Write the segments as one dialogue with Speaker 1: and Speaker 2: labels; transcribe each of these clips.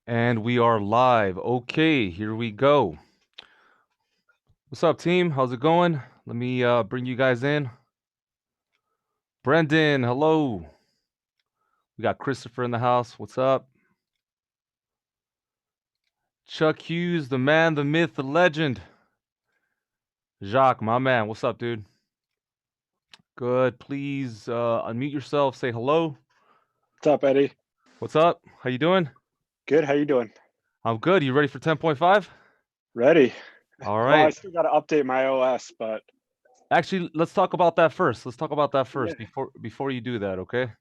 Speaker 1: And we are live. Okay, here we go. What's up, team? How's it going? Let me bring you guys in. Brendan, hello. We got Christopher in the house. What's up? Chuck Hughes, the man, the myth, the legend. Jacques, my man. What's up, dude? Good. Please unmute yourself. Say hello.
Speaker 2: What's up, Eddie?
Speaker 1: What's up? How you doing?
Speaker 2: Good. How you doing?
Speaker 1: I'm good. You ready for 10.5?
Speaker 2: Ready?
Speaker 1: All
Speaker 2: Well, I
Speaker 1: right.
Speaker 2: still got to update my OS, but
Speaker 1: Actually, let's talk about that first. Let's talk about that
Speaker 2: yeah,
Speaker 1: first before you do that, okay?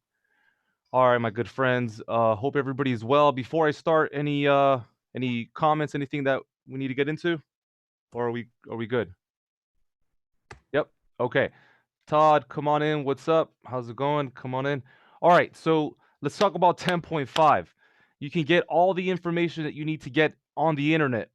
Speaker 1: All right, my good friends. Hope everybody is well. Before I start, any comments, anything that we need to get into, or are we good? Yep. Okay. Todd, come on in. What's up? How's it going? Come on in. All right. So let's talk about 10.5. You can get all the information that you need to get on the internet,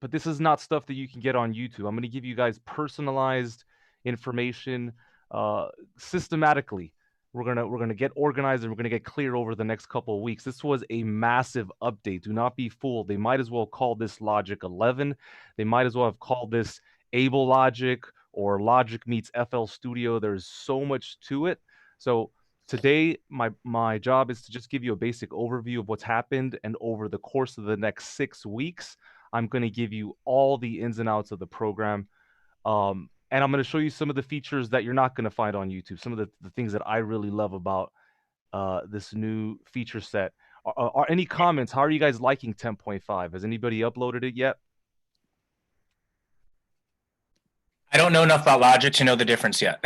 Speaker 1: but this is not stuff that you can get on YouTube. I'm going to give you guys personalized information uh, systematically. We're gonna get organized and we're gonna get clear over the next couple of weeks. This was a massive update. Do not be fooled. They might as well call this Logic 11. They might as well have called this Able Logic or Logic meets FL Studio. There's so much to it. So today, my job is to just give you a basic overview of what's happened, and over the course of the next 6 weeks, I'm going to give you all the ins and outs of the program. And I'm going to show you some of the features that you're not going to find on YouTube, some of the things that I really love about this new feature set. Are any comments? How are you guys liking 10.5? Has anybody uploaded it yet?
Speaker 3: I don't know enough about Logic to know the difference yet.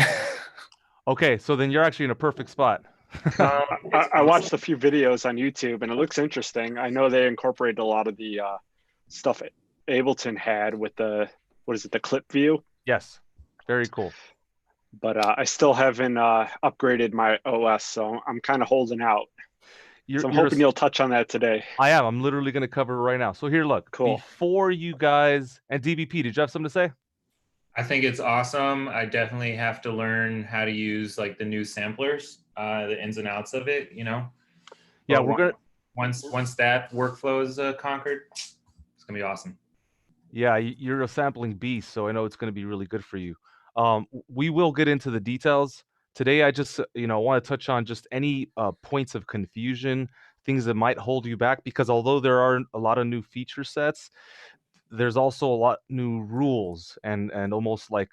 Speaker 1: Okay, so then you're actually in a perfect spot.
Speaker 2: I watched a few videos on YouTube, and it looks interesting. I know they incorporated a lot of the stuff Ableton had with the the clip view.
Speaker 1: Yes, very cool.
Speaker 2: But I still haven't upgraded my OS, so I'm kind of holding out. So I'm
Speaker 1: You're
Speaker 2: hoping you'll touch on that today.
Speaker 1: I am. I'm literally going to cover it right now. So here, look.
Speaker 2: Cool.
Speaker 1: Before you guys and DBP, did you have something to say?
Speaker 4: I think it's awesome. I definitely have to learn how to use like the new samplers, the ins and outs of it, you know.
Speaker 1: Yeah,
Speaker 4: But
Speaker 1: we're gonna
Speaker 4: once that workflow is conquered, it's gonna be awesome.
Speaker 1: Yeah, you're a sampling beast, so I know it's going to be really good for you. We will get into the details today. I just, want to touch on just any points of confusion, things that might hold you back, because although there are a lot of new feature sets, there's also a lot new rules and almost like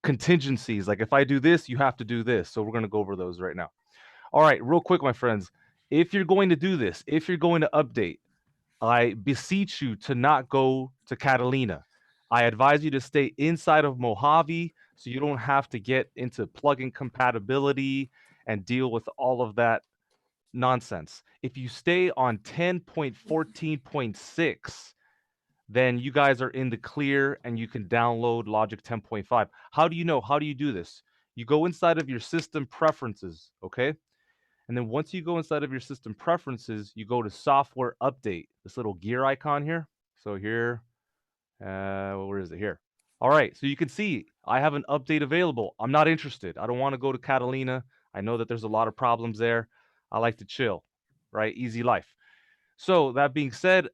Speaker 1: contingencies. Like if I do this, you have to do this. So we're going to go over those right now. All right, real quick, my friends. If you're going to do this, if you're going to update, I beseech you to not go to Catalina. I advise you to stay inside of Mojave so you don't have to get into plugin compatibility and deal with all of that nonsense. If you stay on 10.14.6, then you guys are in the clear and you can download Logic 10.5. How do you know? How do you do this? You go inside of your system preferences, okay? And then once you go inside of your system preferences, you go to software update, this little gear icon here. So here, where is it here? All right, so you can see I have an update available. I'm not interested. I don't want to go to Catalina. I know that there's a lot of problems there. I like to chill, right? Easy life. So that being said,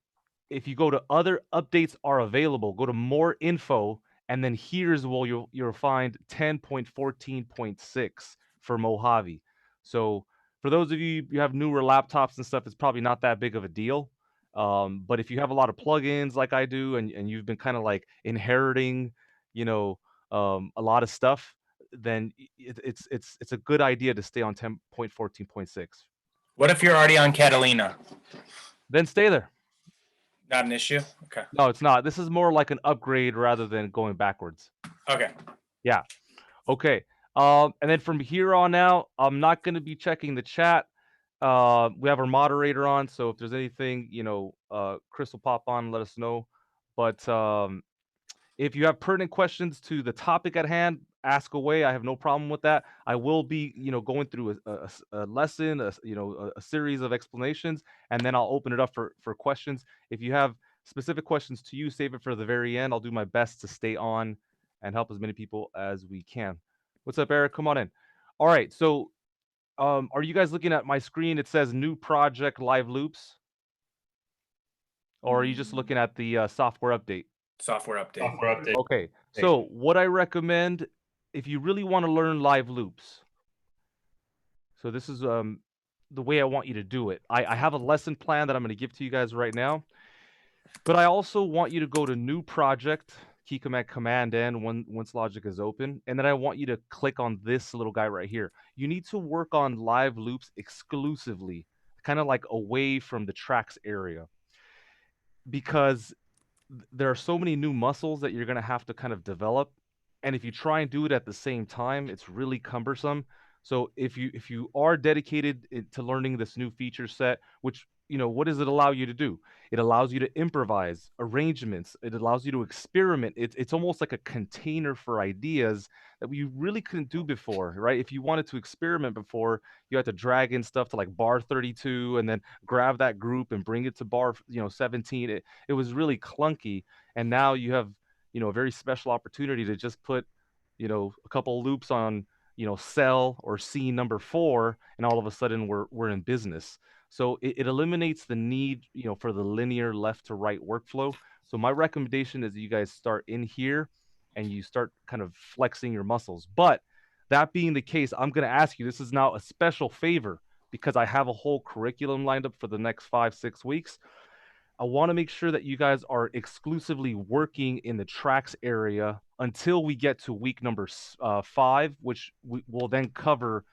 Speaker 1: if you go to other updates are available, go to more info, and then here's where you'll find 10.14.6 for Mojave. So for those of you have newer laptops and stuff, it's probably not that big of a deal. But if you have a lot of plugins like I do, and you've been kind of like inheriting, a lot of stuff, then it's a good idea to stay on 10.14.6.
Speaker 3: What if you're already on Catalina?
Speaker 1: Then stay there.
Speaker 3: Not an issue? Okay.
Speaker 1: No, it's not. This is more like an upgrade rather than going backwards.
Speaker 3: Okay.
Speaker 1: Yeah. Okay. And then from here on out, I'm not going to be checking the chat. We have our moderator on, so if there's anything, Chris will pop on and let us know. But if you have pertinent questions to the topic at hand, ask away. I have no problem with that. I will be, going through a lesson, a series of explanations, and then I'll open it up for questions. If you have specific questions to you, save it for the very end. I'll do my best to stay on and help as many people as we can. What's up, Eric? Come on in. All right. So, are you guys looking at my screen? It says new project live loops. or are you just looking at the software update?
Speaker 3: Software update.
Speaker 4: Software update.
Speaker 1: Okay, so what I recommend, if you really want to learn live loops, so this is the way I want you to do it. I have a lesson plan that I'm going to give to you guys right now, but I also want you to go to new project, key command N once Logic is open, and then I want you to click on this little guy right here. You need to work on live loops exclusively, kind of like away from the tracks area, because there are so many new muscles that you're going to have to kind of develop, and if you try and do it at the same time, it's really cumbersome. So if you are dedicated to learning this new feature set, which, what does it allow you to do? It allows you to improvise arrangements. It allows you to experiment. It's almost like a container for ideas that we really couldn't do before, right? If you wanted to experiment before, you had to drag in stuff to like bar 32 and then grab that group and bring it to bar 17. It was really clunky, and now you have a very special opportunity to just put a couple loops on cell or scene number 4, and all of a sudden we're in business. So it eliminates the need for the linear left to right workflow. So my recommendation is that you guys start in here and you start kind of flexing your muscles. But that being the case, I'm going to ask you, this is now a special favor because I have a whole curriculum lined up for the next 5-6 weeks. I want to make sure that you guys are exclusively working in the tracks area until we get to week number 5, which we will then cover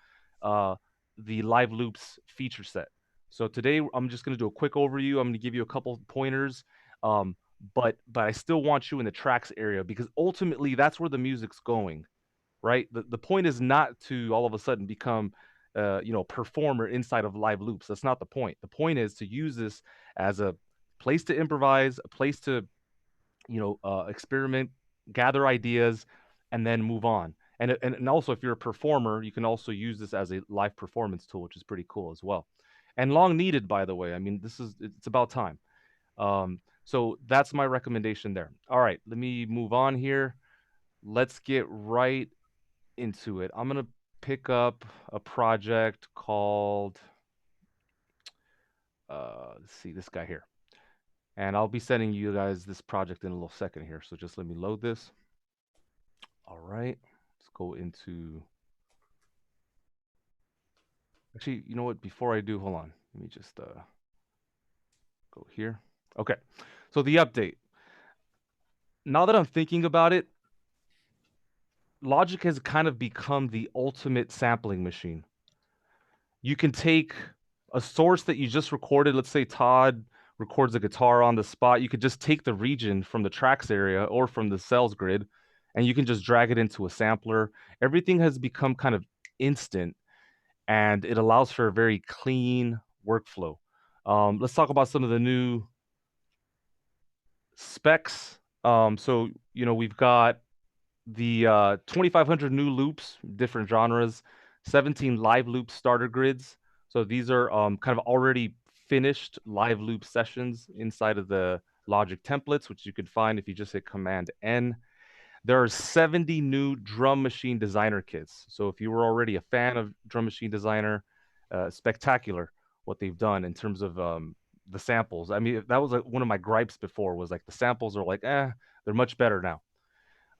Speaker 1: the live loops feature set. So today I'm just going to do a quick overview. I'm going to give you a couple pointers, but I still want you in the tracks area because ultimately that's where the music's going, right? The point is not to all of a sudden become performer inside of live loops. That's not the point. The point is to use this as a place to improvise, a place to experiment, gather ideas, and then move on. And also, if you're a performer, you can also use this as a live performance tool, which is pretty cool as well. And long needed, by the way. I mean, it's about time. So that's my recommendation there. All right, let me move on here. Let's get right into it. I'm gonna pick up a project called let's see, this guy here. And I'll be sending you guys this project in a little second here. So just let me load this. All right. Let's go into... Actually, you know what? Before I do, hold on. Let me just go here. Okay. So the update. Now that I'm thinking about it, Logic has kind of become the ultimate sampling machine. You can take a source that you just recorded. Let's say Todd records a guitar on the spot. You could just take the region from the tracks area or from the cells grid, and you can just drag it into a sampler. Everything has become kind of instant, and it allows for a very clean workflow. Let's talk about some of the new specs. So we've got the 2,500 new loops, different genres, 17 live loop starter grids. So these are kind of already finished live loop sessions inside of the Logic templates, which you could find if you just hit Command N. There are 70 new drum machine designer kits. So if you were already a fan of drum machine designer, spectacular what they've done in terms of the samples. I mean, that was one of my gripes before, was like the samples are like, they're much better now.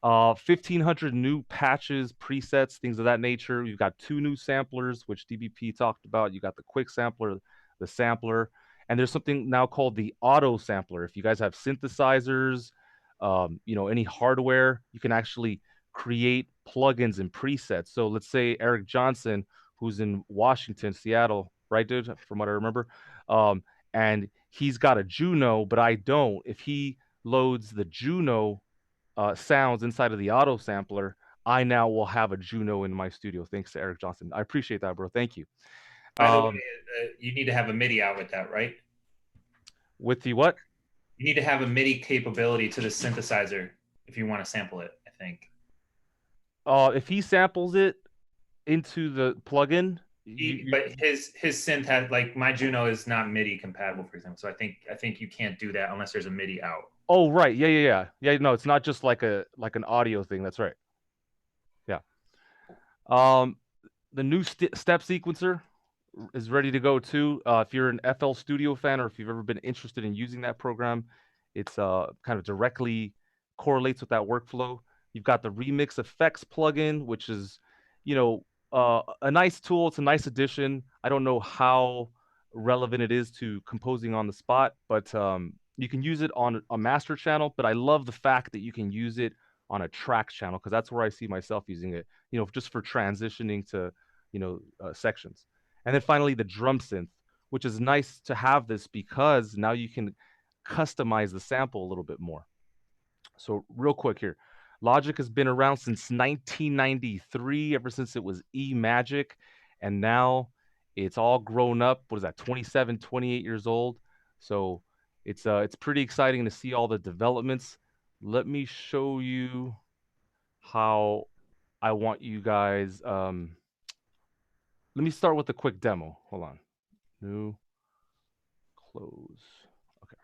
Speaker 1: 1,500 new patches, presets, things of that nature. You've got 2 new samplers, which DBP talked about. You got the quick sampler, the sampler, and there's something now called the auto sampler. If you guys have synthesizers, any hardware, you can actually create plugins and presets. So let's say Eric Johnson, who's in Washington, Seattle, right, dude? From what I remember, and he's got a Juno, but I don't. If he loads the Juno sounds inside of the auto sampler, I now will have a Juno in my studio. Thanks to Eric Johnson. I appreciate that, bro. Thank you.
Speaker 4: By the way, you need to have a MIDI out with that, right?
Speaker 1: With the what?
Speaker 4: You need to have a MIDI capability to the synthesizer if you want to sample it, I think.
Speaker 1: If he samples it into the plugin,
Speaker 4: but his synth has, like, my Juno is not MIDI compatible, for example. So I think you can't do that unless there's a MIDI out.
Speaker 1: Oh, right. Yeah. No, it's not just like an audio thing. That's right. Yeah. The new step sequencer, is ready to go too. If you're an FL Studio fan or if you've ever been interested in using that program, it's kind of directly correlates with that workflow. You've got the Remix Effects plugin, which is, you know, a nice tool. It's a nice addition. I don't know how relevant it is to composing on the spot, but you can use it on a master channel. But I love the fact that you can use it on a track channel because that's where I see myself using it. You know, just for transitioning to, sections. And then finally, the drum synth, which is nice to have this because now you can customize the sample a little bit more. So real quick here, Logic has been around since 1993, ever since it was E-Magic, and now it's all grown up. What is that, 27, 28 years old? So it's pretty exciting to see all the developments. Let me show you how I want you guys. Let me start with a quick demo. Hold on. New, close. Okay.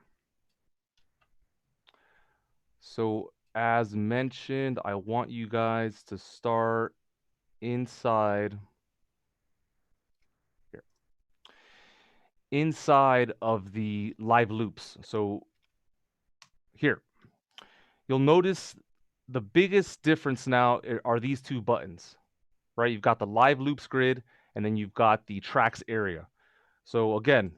Speaker 1: So as mentioned, I want you guys to start inside here, inside of the live loops. So here, you'll notice the biggest difference now are these two buttons, right? You've got the live loops grid, and then you've got the tracks area. So again,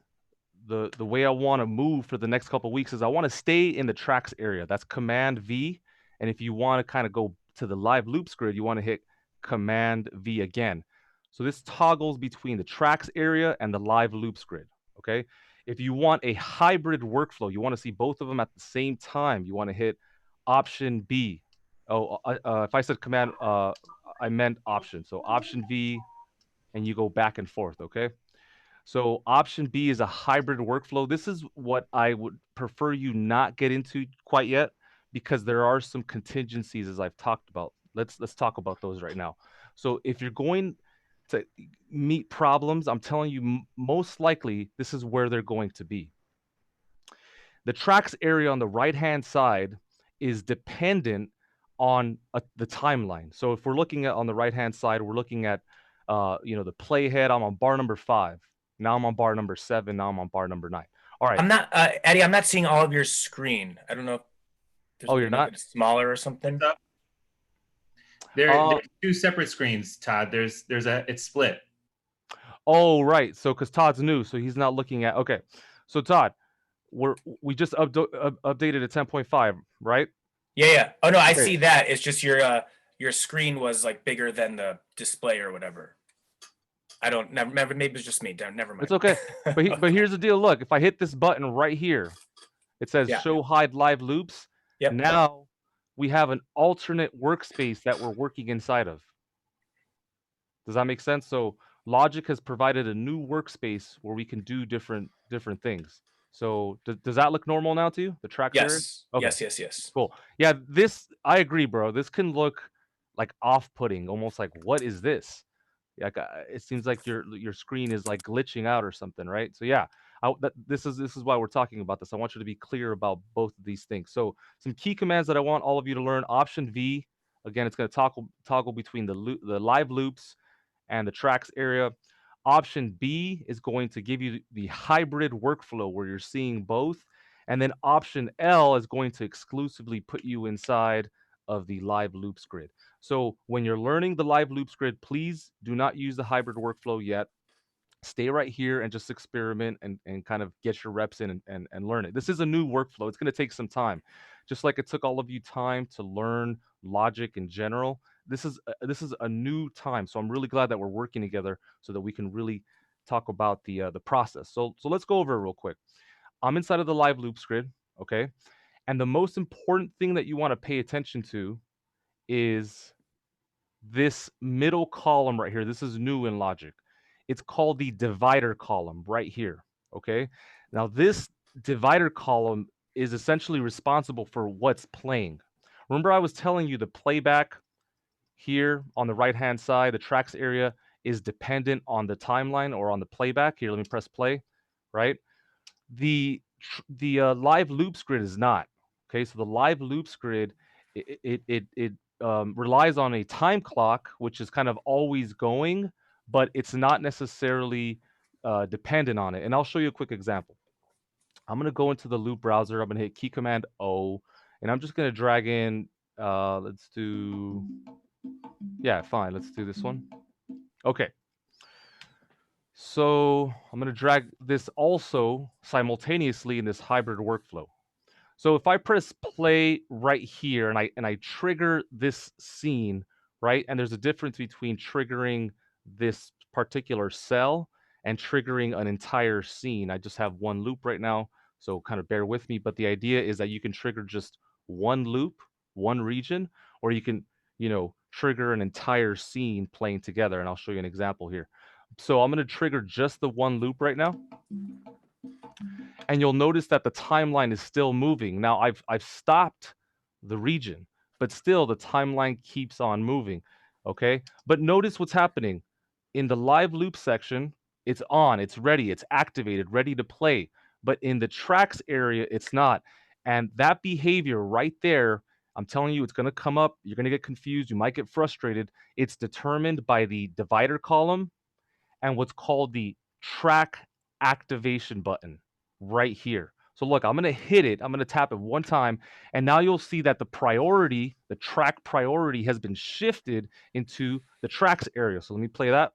Speaker 1: the way I want to move for the next couple of weeks is I want to stay in the tracks area. That's Command V. And if you want to kind of go to the live loops grid, you want to hit Command V again. So this toggles between the tracks area and the live loops grid. Okay. If you want a hybrid workflow, you want to see both of them at the same time, you want to hit Option B. Oh, if I said Command, I meant Option. So Option V, and you go back and forth. Okay. So option B is a hybrid workflow. This is what I would prefer you not get into quite yet because there are some contingencies as I've talked about. Let's talk about those right now. So if you're going to meet problems, I'm telling you most likely this is where they're going to be. The tracks area on the right-hand side is dependent on the timeline. So if we're looking at on the right-hand side, we're looking at the playhead. I'm on bar number 5. Now I'm on bar number 7. Now I'm on bar number 9. All right.
Speaker 3: I'm not, Eddie, I'm not seeing all of your screen. I don't know if there's a way
Speaker 1: you're
Speaker 3: to make
Speaker 1: not?
Speaker 3: it smaller or something.
Speaker 4: There's two separate screens, Todd. It's split.
Speaker 1: Oh, right. So because Todd's new, so he's not looking at. Okay. So Todd, we just updated to 10.5, right?
Speaker 3: Yeah. Oh no, I
Speaker 1: Okay.
Speaker 3: see that. It's just your screen was like bigger than the display or whatever. I don't never. Maybe it's just me. Never mind.
Speaker 1: It's okay. But here's the deal. Look, if I hit this button right here, it says Show Hide Live Loops.
Speaker 3: Yep.
Speaker 1: Now we have an alternate workspace that we're working inside of. Does that make sense? So Logic has provided a new workspace where we can do different things. So does that look normal now to you? The tracks area? Okay.
Speaker 3: Yes.
Speaker 1: Cool. Yeah, I agree, bro. This can look like off-putting, almost like what is this? Like it seems like your screen is like glitching out or something, right? So yeah, this is why we're talking about this. I want you to be clear about both of these things. So some key commands that I want all of you to learn. Option V, again, it's going to toggle between the live loops and the tracks area. Option B is going to give you the hybrid workflow where you're seeing both. And then option L is going to exclusively put you inside of the live loops grid. So when you're learning the live loops grid, please do not use the hybrid workflow yet. Stay right here and just experiment and kind of get your reps in and learn it. This is a new workflow. It's going to take some time. Just like it took all of you time to learn Logic in general, this is a new time. So I'm really glad that we're working together so that we can really talk about the process. So let's go over it real quick. I'm inside of the live loops grid, okay? And the most important thing that you want to pay attention to is this middle column right here. This is new in Logic. It's called the divider column right here, okay? Now this divider column is essentially responsible for what's playing. Remember I was telling you the playback here on the right-hand side, the tracks area is dependent on the timeline or on the playback. Here, let me press play, right? The live loops grid is not. Okay, so the live loops grid it relies on a time clock, which is kind of always going, but it's not necessarily dependent on it. And I'll show you a quick example. I'm going to go into the loop browser. I'm going to hit key command O, and I'm just going to drag in, let's do, yeah, fine. Let's do this one. Okay. So I'm going to drag this also simultaneously in this hybrid workflow. So if I press play right here and I trigger this scene, right? And there's a difference between triggering this particular cell and triggering an entire scene. I just have one loop right now, so kind of bear with me. But the idea is that you can trigger just one loop, one region, or you can, trigger an entire scene playing together. And I'll show you an example here. So I'm going to trigger just the one loop right now. And you'll notice that the timeline is still moving. Now I've stopped the region, but still the timeline keeps on moving. Okay. But notice what's happening in the live loop section. It's on, it's ready, it's activated, ready to play. But in the tracks area, it's not. And that behavior right there, I'm telling you, it's going to come up. You're going to get confused. You might get frustrated. It's determined by the divider column and what's called the track activation button right here. So look, I'm going to hit it. I'm going to tap it one time. And now you'll see that the priority, the track priority has been shifted into the tracks area. So let me play that.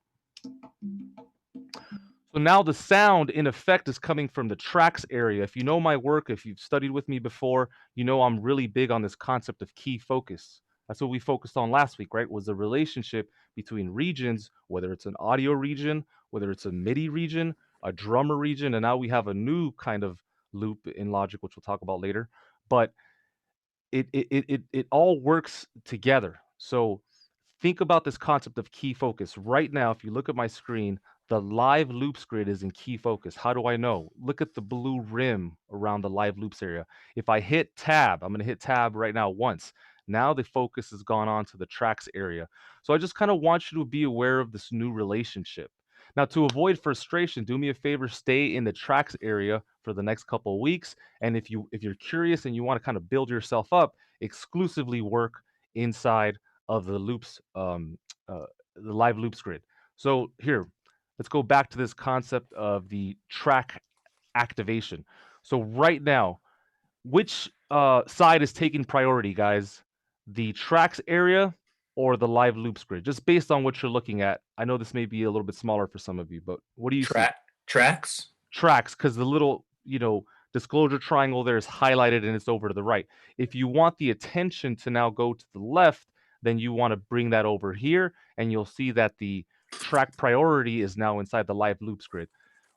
Speaker 1: So now the sound in effect is coming from the tracks area. If you know my work, if you've studied with me before, you know I'm really big on this concept of key focus. That's what we focused on last week, right? Was the relationship between regions, whether it's an audio region, whether it's a MIDI region, a drummer region, and now we have a new kind of loop in Logic, which we'll talk about later. But it all works together. So think about this concept of key focus. Right now, if you look at my screen, the live loops grid is in key focus. How do I know? Look at the blue rim around the live loops area. If I hit tab, I'm going to hit tab right now once. Now the focus has gone on to the tracks area. So I just kind of want you to be aware of this new relationship. Now, to avoid frustration, do me a favor, stay in the tracks area for the next couple of weeks. And if you're curious and you want to kind of build yourself up, exclusively work inside of the loops, the live loops grid. So here, let's go back to this concept of the track activation. So right now, which side is taking priority, guys? The tracks area or the live loops grid? Just based on what you're looking at. I know this may be a little bit smaller for some of you, but what do you see?
Speaker 3: Tracks?
Speaker 1: Tracks, because the little, disclosure triangle there is highlighted and it's over to the right. If you want the attention to now go to the left, then you want to bring that over here, and you'll see that the track priority is now inside the live loops grid.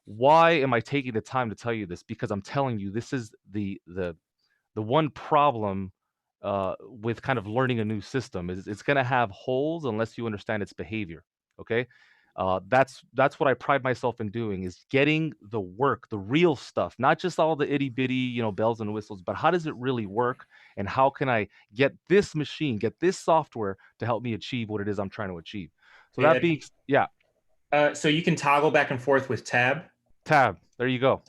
Speaker 1: Why am I taking the time to tell you this? Because I'm telling you, this is the one problem with kind of learning a new system is it's going to have holes unless you understand its behavior. Okay, that's what I pride myself in doing, is getting the work, the real stuff, not just all the itty bitty bells and whistles, but how does it really work, and how can I get this machine, get this software to help me achieve what it is I'm trying to achieve. So that being, yeah.
Speaker 4: So you can toggle back and forth with tab.
Speaker 1: Tab. There you go.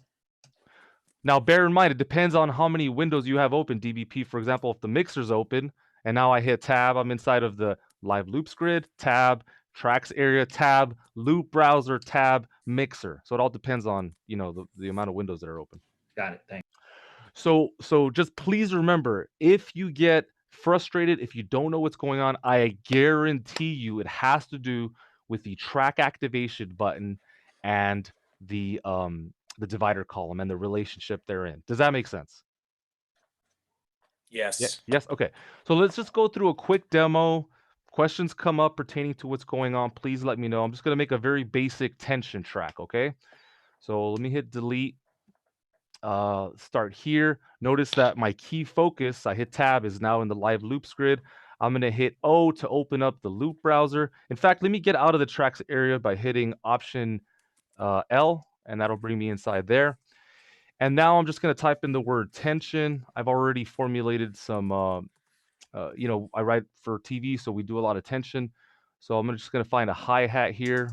Speaker 1: Now, bear in mind, it depends on how many windows you have open. DBP, for example, if the mixer's open and now I hit tab, I'm inside of the live loops grid, tab, tracks area, tab, loop browser, tab, mixer. So it all depends on, the amount of windows that are open.
Speaker 4: Got it. Thanks.
Speaker 1: So just please remember, if you get frustrated, if you don't know what's going on, I guarantee you it has to do with the track activation button and the divider column and the relationship therein. Does that make sense?
Speaker 3: Yes.
Speaker 1: Yeah. Yes. Okay. So let's just go through a quick demo. Questions come up pertaining to what's going on, please let me know. I'm just going to make a very basic tension track. Okay. So let me hit delete. Start here. Notice that my key focus, I hit tab, is now in the live loops grid. I'm going to hit O to open up the loop browser. In fact, let me get out of the tracks area by hitting option L, and that'll bring me inside there. And now I'm just going to type in the word tension. I've already formulated some, I write for TV, so we do a lot of tension. So I'm just going to find a hi-hat here.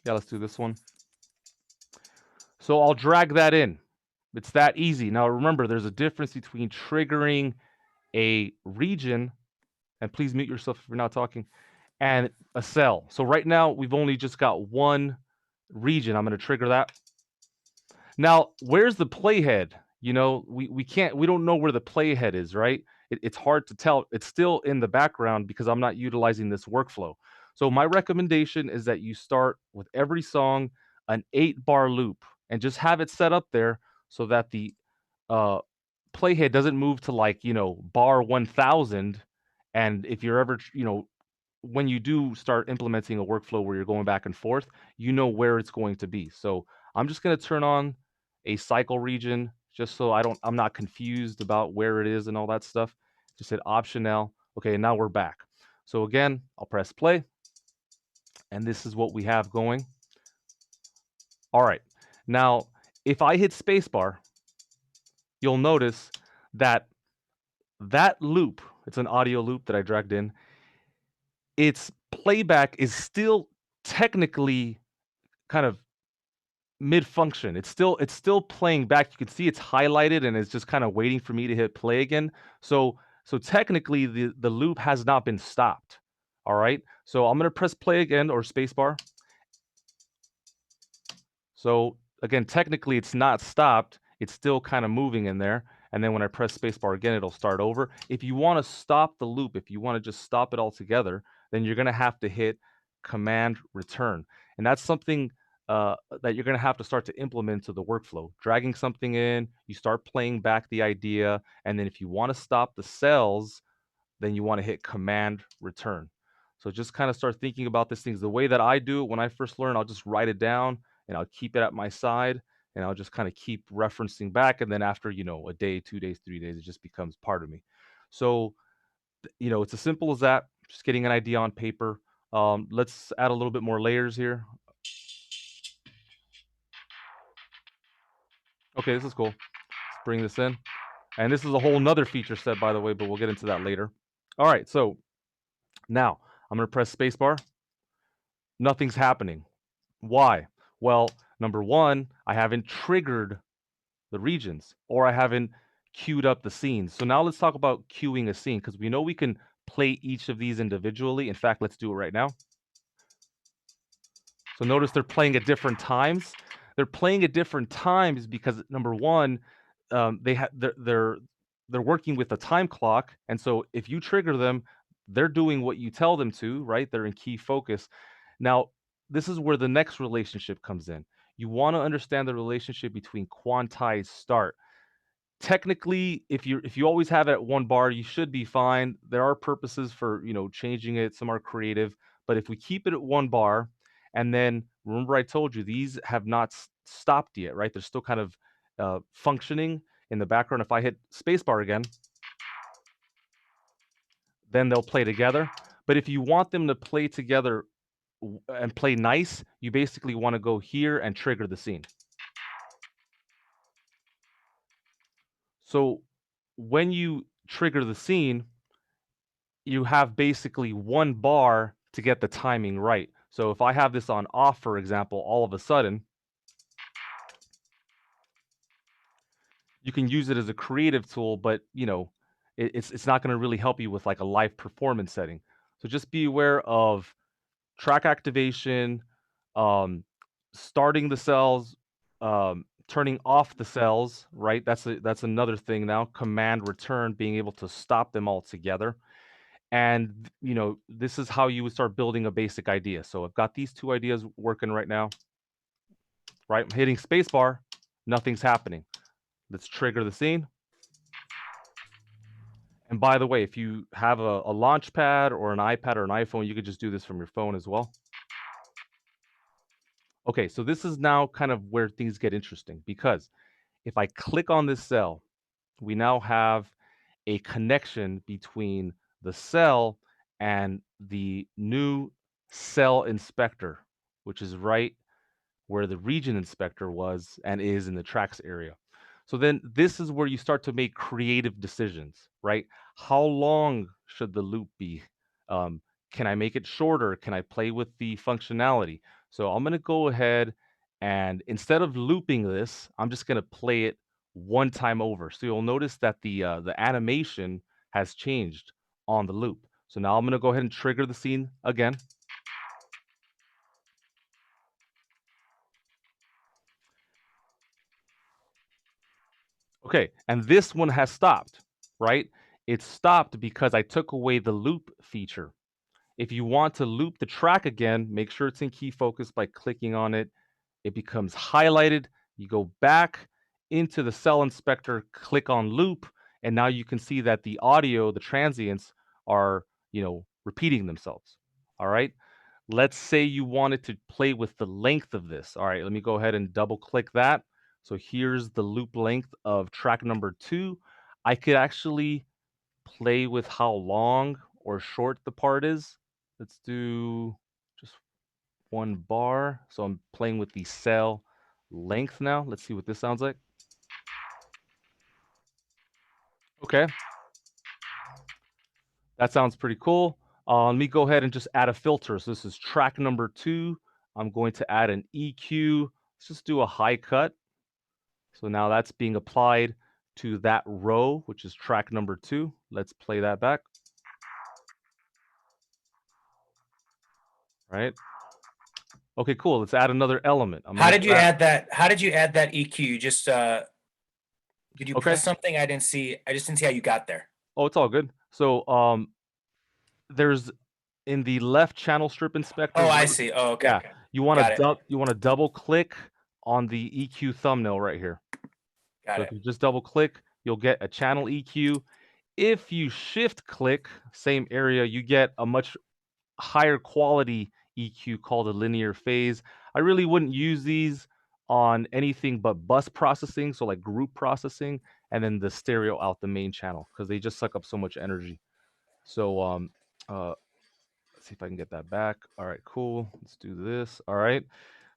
Speaker 1: Yeah, let's do this one. So I'll drag that in. It's that easy. Now remember, there's a difference between triggering a region, and please mute yourself if you're not talking, and a cell. So right now we've only just got one region. I'm going to trigger that. Now, where's the playhead? You know, we don't know where the playhead is, right? It's hard to tell. It's still in the background because I'm not utilizing this workflow. So my recommendation is that you start with every song an 8-bar loop and just have it set up there so that the uh, playhead doesn't move to, like, bar 1000. And if you're ever, when you do start implementing a workflow where you're going back and forth, you know where it's going to be. So I'm just going to turn on a cycle region just so I'm not confused about where it is and all that stuff. Just hit Option L. Okay, and now we're back. So again, I'll press play, and this is what we have going. All right. Now, if I hit spacebar, you'll notice that that loop, it's an audio loop that I dragged in, its playback is still technically kind of mid-function. It's still playing back. You can see it's highlighted and it's just kind of waiting for me to hit play again. So technically the loop has not been stopped. All right. So I'm gonna press play again, or spacebar. So again, technically it's not stopped. It's still kind of moving in there. And then when I press spacebar again, it'll start over. If you want to stop the loop, if you want to just stop it altogether, then you're going to have to hit Command Return. And that's something that you're going to have to start to implement to the workflow. Dragging something in, you start playing back the idea. And then if you want to stop the cells, then you want to hit Command Return. So just kind of start thinking about these things. The way that I do it when I first learn, I'll just write it down and I'll keep it at my side, and I'll just kind of keep referencing back. And then after, a day, 2 days, 3 days, it just becomes part of me. So, it's as simple as that. Just getting an idea on paper. Let's add a little bit more layers here. Okay, this is cool. Let's bring this in. And this is a whole nother feature set, by the way, but we'll get into that later. All right, so now I'm going to press spacebar. Nothing's happening. Why? Well, number one, I haven't triggered the regions, or I haven't queued up the scenes. So now let's talk about queuing a scene, because we know we can play each of these individually. In fact, let's do it right now. So notice they're playing at different times. They're playing at different times because, number one, they're working with a time clock, and so if you trigger them, they're doing what you tell them to, right? They're in key focus. Now, this is where the next relationship comes in. You want to understand the relationship between quantize start. Technically, if you always have it at 1 bar, you should be fine. There are purposes for, changing it. Some are creative, but if we keep it at 1 bar, and then remember I told you these have not stopped yet, right? They're still kind of functioning in the background. If I hit spacebar again, then they'll play together. But if you want them to play together and play nice, you basically want to go here and trigger the scene. So when you trigger the scene, you have basically 1 bar to get the timing right. So if I have this on off, for example, all of a sudden, you can use it as a creative tool, but it's not going to really help you with like a live performance setting. So just be aware of track activation, um, starting the cells, turning off the cells, right? That's another thing now. Command Return, being able to stop them all together. And this is how you would start building a basic idea. So I've got these two ideas working right now, right? I'm hitting spacebar, nothing's happening. Let's trigger the scene. And by the way, if you have a launch pad or an iPad or an iPhone, you could just do this from your phone as well. Okay, so this is now kind of where things get interesting, because if I click on this cell, we now have a connection between the cell and the new cell inspector, which is right where the region inspector was and is in the tracks area. So then this is where you start to make creative decisions, right? How long should the loop be? Um, can I make it shorter? Can I play with the functionality? So I'm going to go ahead and instead of looping this, I'm just going to play it one time over. So you'll notice that the animation has changed on the loop. So now I'm going to go ahead and trigger the scene again. Okay, and this one has stopped, right? It stopped because I took away the loop feature. If you want to loop the track again, make sure it's in key focus by clicking on it. It becomes highlighted. You go back into the cell inspector, click on loop, and now you can see that the audio, the transients are, repeating themselves. All right. Let's say you wanted to play with the length of this. All right, let me go ahead and double click that. So here's the loop length of track number 2. I could actually play with how long or short the part is. Let's do just 1 bar. So I'm playing with the cell length now. Let's see what this sounds like. Okay. That sounds pretty cool. Let me go ahead and just add a filter. So this is track number 2. I'm going to add an EQ. Let's just do a high cut. So now that's being applied to that row, which is track number 2. Let's play that back. Right. Okay, cool. Let's add another element.
Speaker 3: How did you add that? How did you add that EQ? You just did you press something? I just didn't see how you got there.
Speaker 1: Oh, it's all good. So there's in the left channel strip inspector.
Speaker 3: Oh, I see. Oh, okay.
Speaker 1: Yeah.
Speaker 3: Okay.
Speaker 1: You want to double click on the EQ thumbnail right here.
Speaker 3: Got
Speaker 1: So
Speaker 3: it.
Speaker 1: if you just double click, you'll get a channel EQ. If you shift click, same area, you get a much higher quality EQ called a linear phase. I really wouldn't use these on anything but bus processing, so like group processing, and then the stereo out the main channel because they just suck up so much energy. So let's see if I can get that back. All right, cool. Let's do this. All right.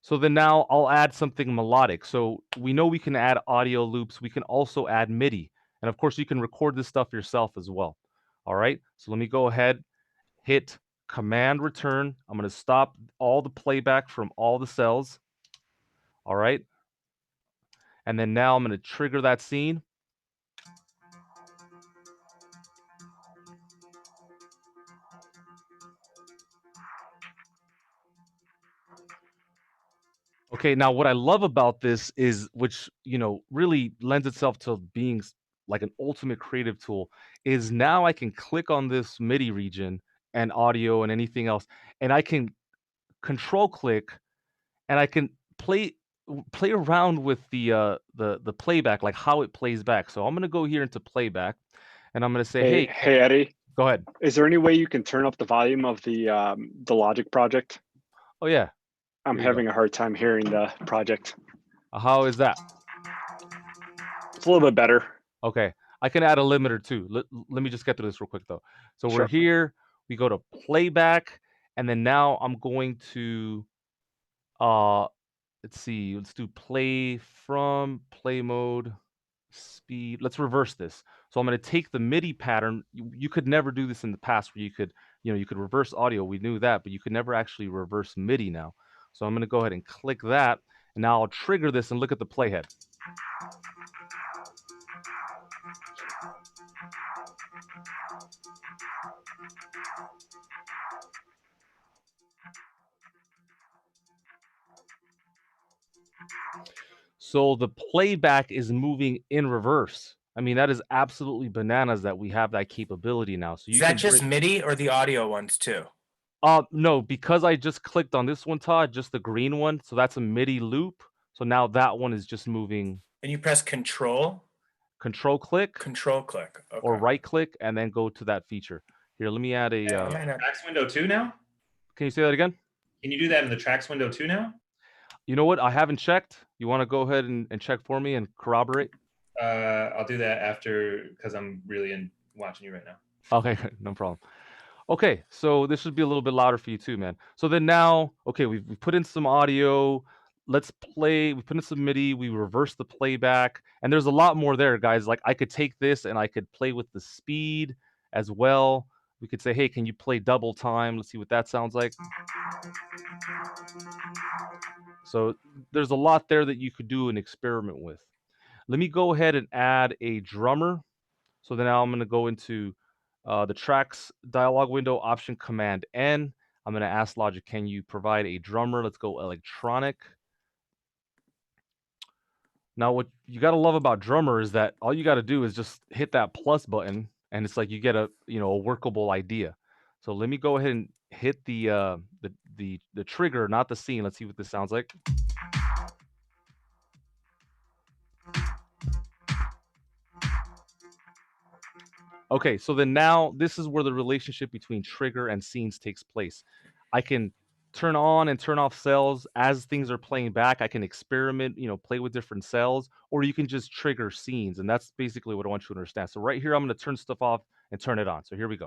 Speaker 1: So then now I'll add something melodic. So we know we can add audio loops. We can also add MIDI. And of course, you can record this stuff yourself as well. All right. So let me go ahead, hit Command Return. I'm going to stop all the playback from all the cells. All right. And then now I'm going to trigger that scene. Okay, now what I love about this is, which, really lends itself to being like an ultimate creative tool, is now I can click on this MIDI region and audio and anything else, and I can control click and I can play around with the playback, like how it plays back. So I'm gonna go here into playback and I'm gonna say,
Speaker 2: Hey Eddie,
Speaker 1: go ahead.
Speaker 2: is there any way you can turn up the volume of the Logic project?
Speaker 1: Oh yeah.
Speaker 2: I'm having a hard time hearing the project.
Speaker 1: How is that?
Speaker 2: It's a little bit better.
Speaker 1: Okay, I can add a limiter too. Let me just get through this real quick though. So we're here, we go to playback, and then now I'm going to, let's see, let's do play from play mode, speed. Let's reverse this. So I'm going to take the MIDI pattern. You could never do this in the past where you could, you could reverse audio. We knew that, but you could never actually reverse MIDI now. So I'm going to go ahead and click that, and now I'll trigger this and look at the playhead. So the playback is moving in reverse. I mean, that is absolutely bananas that we have that capability now. So
Speaker 3: is that just MIDI or the audio ones too?
Speaker 1: No, because I just clicked on this one, Todd, just the green one. So that's a MIDI loop. So now that one is just moving.
Speaker 3: And you press control click, okay,
Speaker 1: or right click, and then go to that feature. Here, let me add a
Speaker 4: tracks window 2 now.
Speaker 1: Can you say that again?
Speaker 4: Can you do that in the tracks window 2 now?
Speaker 1: You know what? I haven't checked. You want to go ahead and check for me and corroborate?
Speaker 4: I'll do that after, because I'm really watching you right now.
Speaker 1: Okay, no problem. Okay, so this should be a little bit louder for you too, man. So then now, okay, we've put in some audio. Let's play. We put in some MIDI. We reverse the playback, and there's a lot more there, guys. Like I could take this and I could play with the speed as well. We could say, hey, can you play double time? Let's see what that sounds like. So there's a lot there that you could do and experiment with. Let me go ahead and add a drummer. So then now I'm going to go into The tracks dialog window, option command N. I'm going to ask Logic, can you provide a drummer? Let's go electronic. Now, what you got to love about drummer is that all you got to do is just hit that plus button, and it's like you get a a workable idea. So let me go ahead and hit the trigger, not the scene. Let's see what this sounds like. Okay, so then now this is where the relationship between trigger and scenes takes place. I can turn on and turn off cells as things are playing back. I can experiment, play with different cells, or you can just trigger scenes. And that's basically what I want you to understand. So right here, I'm going to turn stuff off and turn it on. So here we go.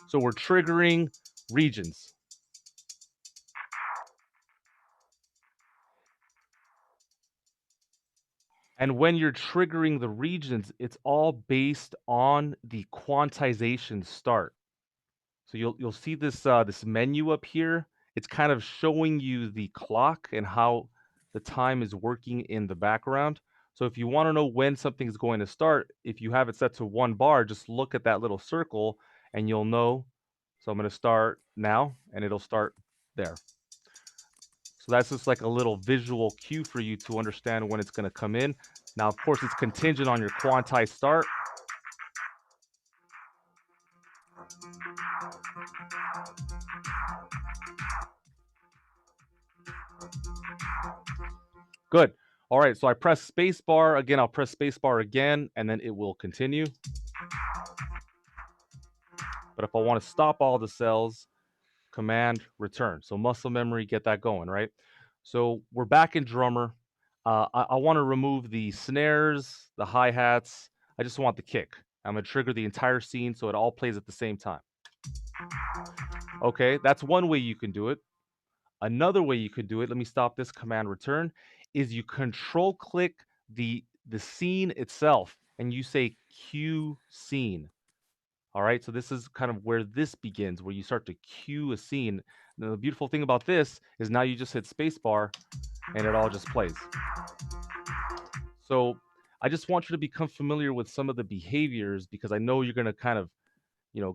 Speaker 1: So we're triggering regions. And when you're triggering the regions, it's all based on the quantization start. So you'll see this menu up here. It's kind of showing you the clock and how the time is working in the background. So if you want to know when something's going to start, if you have it set to 1 bar, just look at that little circle and you'll know. So I'm going to start now and it'll start there. So that's just like a little visual cue for you to understand when it's going to come in. Now, of course, it's contingent on your quantized start. Good. All right, so I press space bar. Again, I'll press space bar again, and then it will continue. But if I want to stop all the cells, command return. So muscle memory, get that going, right? So we're back in drummer. I want to remove the snares, the hi-hats. I just want the kick. I'm going to trigger the entire scene so it all plays at the same time. Okay, that's one way you can do it. Another way you could do it, let me stop this, command return, is you control click the scene itself and you say cue scene. All right, so this is kind of where this begins, where you start to cue a scene. Now, the beautiful thing about this is now you just hit spacebar and it all just plays. So I just want you to become familiar with some of the behaviors because I know you're going to kind of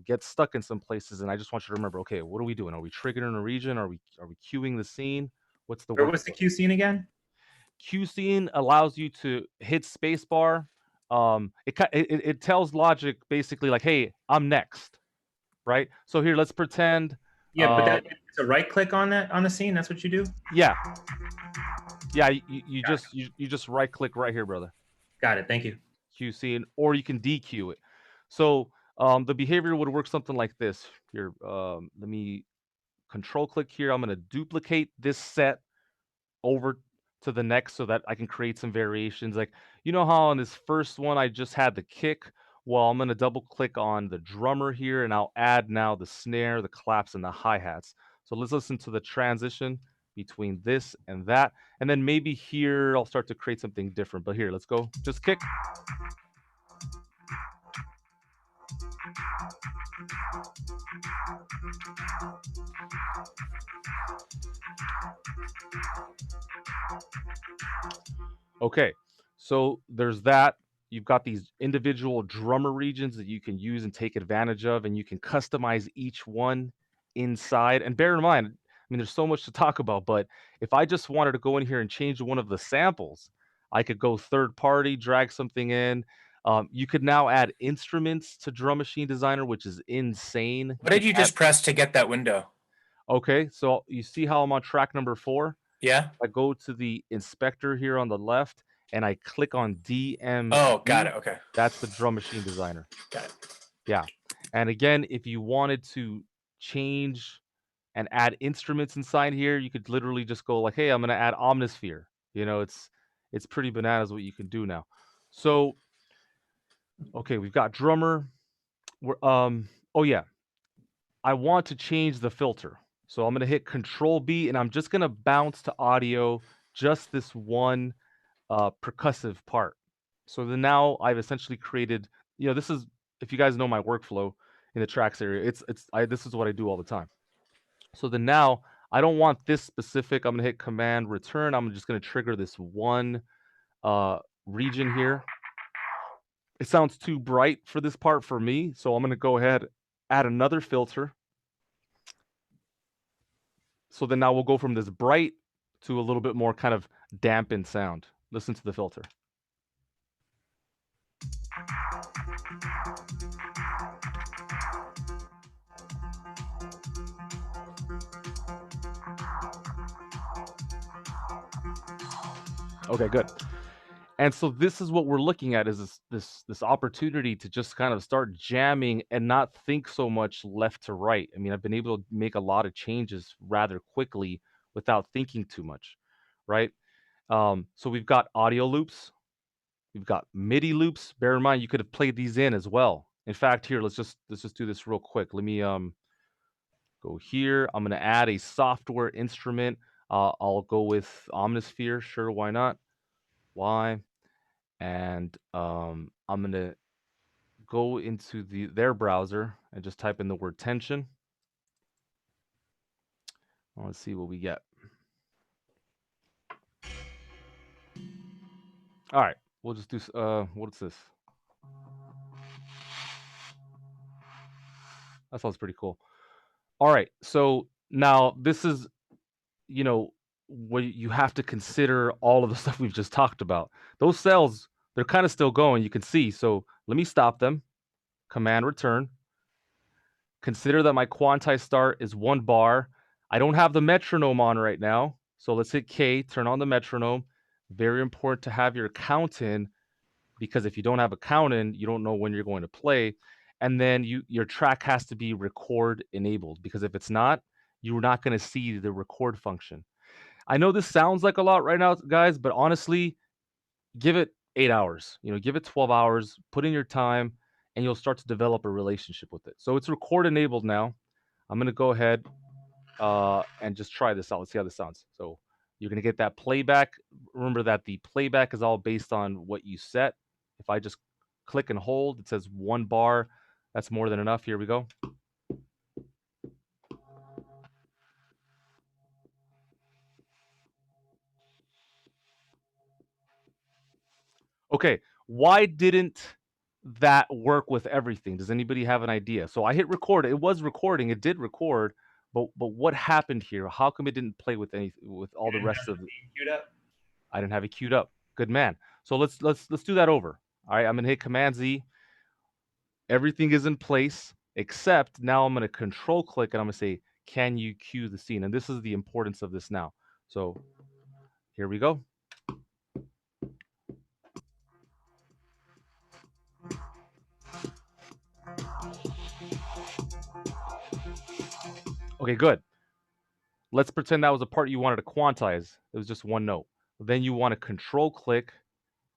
Speaker 1: get stuck in some places, and I just want you to remember, okay, what are we doing? Are we triggering a region? Are we queuing the scene? What's the
Speaker 4: Where
Speaker 1: work?
Speaker 4: was the Q scene again?
Speaker 1: Q scene allows you to hit spacebar. It tells Logic basically like, hey, I'm next, right? So here, let's pretend.
Speaker 4: Yeah, but it's a right click on the scene. That's what you do.
Speaker 1: Yeah. You just right click right here, brother.
Speaker 4: Got it. Thank you.
Speaker 1: Q scene, or you can DQ it. So the behavior would work something like this. Here, let me control click here. I'm going to duplicate this set over to the next so that I can create some variations. Like, you know how on this first one I just had the kick? Well, I'm going to double click on the drummer here and I'll add now the snare, the claps, and the hi-hats. So let's listen to the transition between this and that. And then maybe here I'll start to create something different. But here, let's go. Just kick. Okay, so there's that. You've got these individual drummer regions that you can use and take advantage of, and you can customize each one inside. And bear in mind, I mean, there's so much to talk about, but if I just wanted to go in here and change one of the samples, I could go third party, drag something in. You could now add instruments to Drum Machine Designer, which is insane.
Speaker 3: What did you just press to get that window?
Speaker 1: Okay, so you see how I'm on track number 4?
Speaker 3: Yeah.
Speaker 1: I go to the inspector here on the left and I click on DM.
Speaker 3: Oh, got it. Okay.
Speaker 1: That's the Drum Machine Designer.
Speaker 3: Got it.
Speaker 1: Yeah. And again, if you wanted to change and add instruments inside here, you could literally just go like, hey, I'm going to add Omnisphere. It's pretty bananas what you can do now. So, okay, we've got drummer. Oh yeah, I want to change the filter. So I'm going to hit Control B and I'm just going to bounce to audio just this one percussive part. So then now I've essentially created, this is, if you guys know my workflow in the tracks area, this is what I do all the time. So then now I don't want this specific. I'm going to hit Command Return. I'm just going to trigger this one region here. It sounds too bright for this part for me, so I'm going to go ahead, add another filter. So then now we'll go from this bright to a little bit more kind of dampened sound. Listen to the filter. Okay, good. And so this is what we're looking at, is this opportunity to just kind of start jamming and not think so much left to right. I mean, I've been able to make a lot of changes rather quickly without thinking too much, right? So we've got audio loops, we've got MIDI loops. Bear in mind, you could have played these in as well. In fact, here, let's just do this real quick. Let me go here. I'm gonna add a software instrument. I'll go with Omnisphere. Sure, why not? Why? And I'm gonna go into their browser and just type in the word tension. Let's see what we get. All right, we'll just do what's this? That sounds pretty cool. All right, so now this is, you know, what you have to consider all of the stuff we've just talked about. Those cells, they're kind of still going, you can see. So let me stop them. Command return. Consider that my quantize start is 1 bar. I don't have the metronome on right now. So let's hit K, turn on the metronome. Very important to have your count in, because if you don't have a count in, you don't know when you're going to play. And then your track has to be record enabled, because if it's not, you're not going to see the record function. I know this sounds like a lot right now, guys, but honestly, give it 8 hours, give it 12 hours, put in your time, and you'll start to develop a relationship with it. So it's record enabled now. I'm going to go ahead and just try this out. Let's see how this sounds. So you're going to get that playback. Remember that the playback is all based on what you set. If I just click and hold, it says 1 bar. That's more than enough. Here we go. Okay, why didn't that work with everything? Does anybody have an idea? So I hit record. It was recording. It did record, but what happened here? How come it didn't play with all the rest of it?
Speaker 4: Queued up.
Speaker 1: I didn't have it queued up. Good man. So let's do that over. All right, I'm gonna hit Command Z. Everything is in place, except now I'm gonna control click and I'm gonna say, can you cue the scene? And this is the importance of this now. So here we go. Okay, good. Let's pretend that was a part you wanted to quantize. It was just one note. Then you want to control click,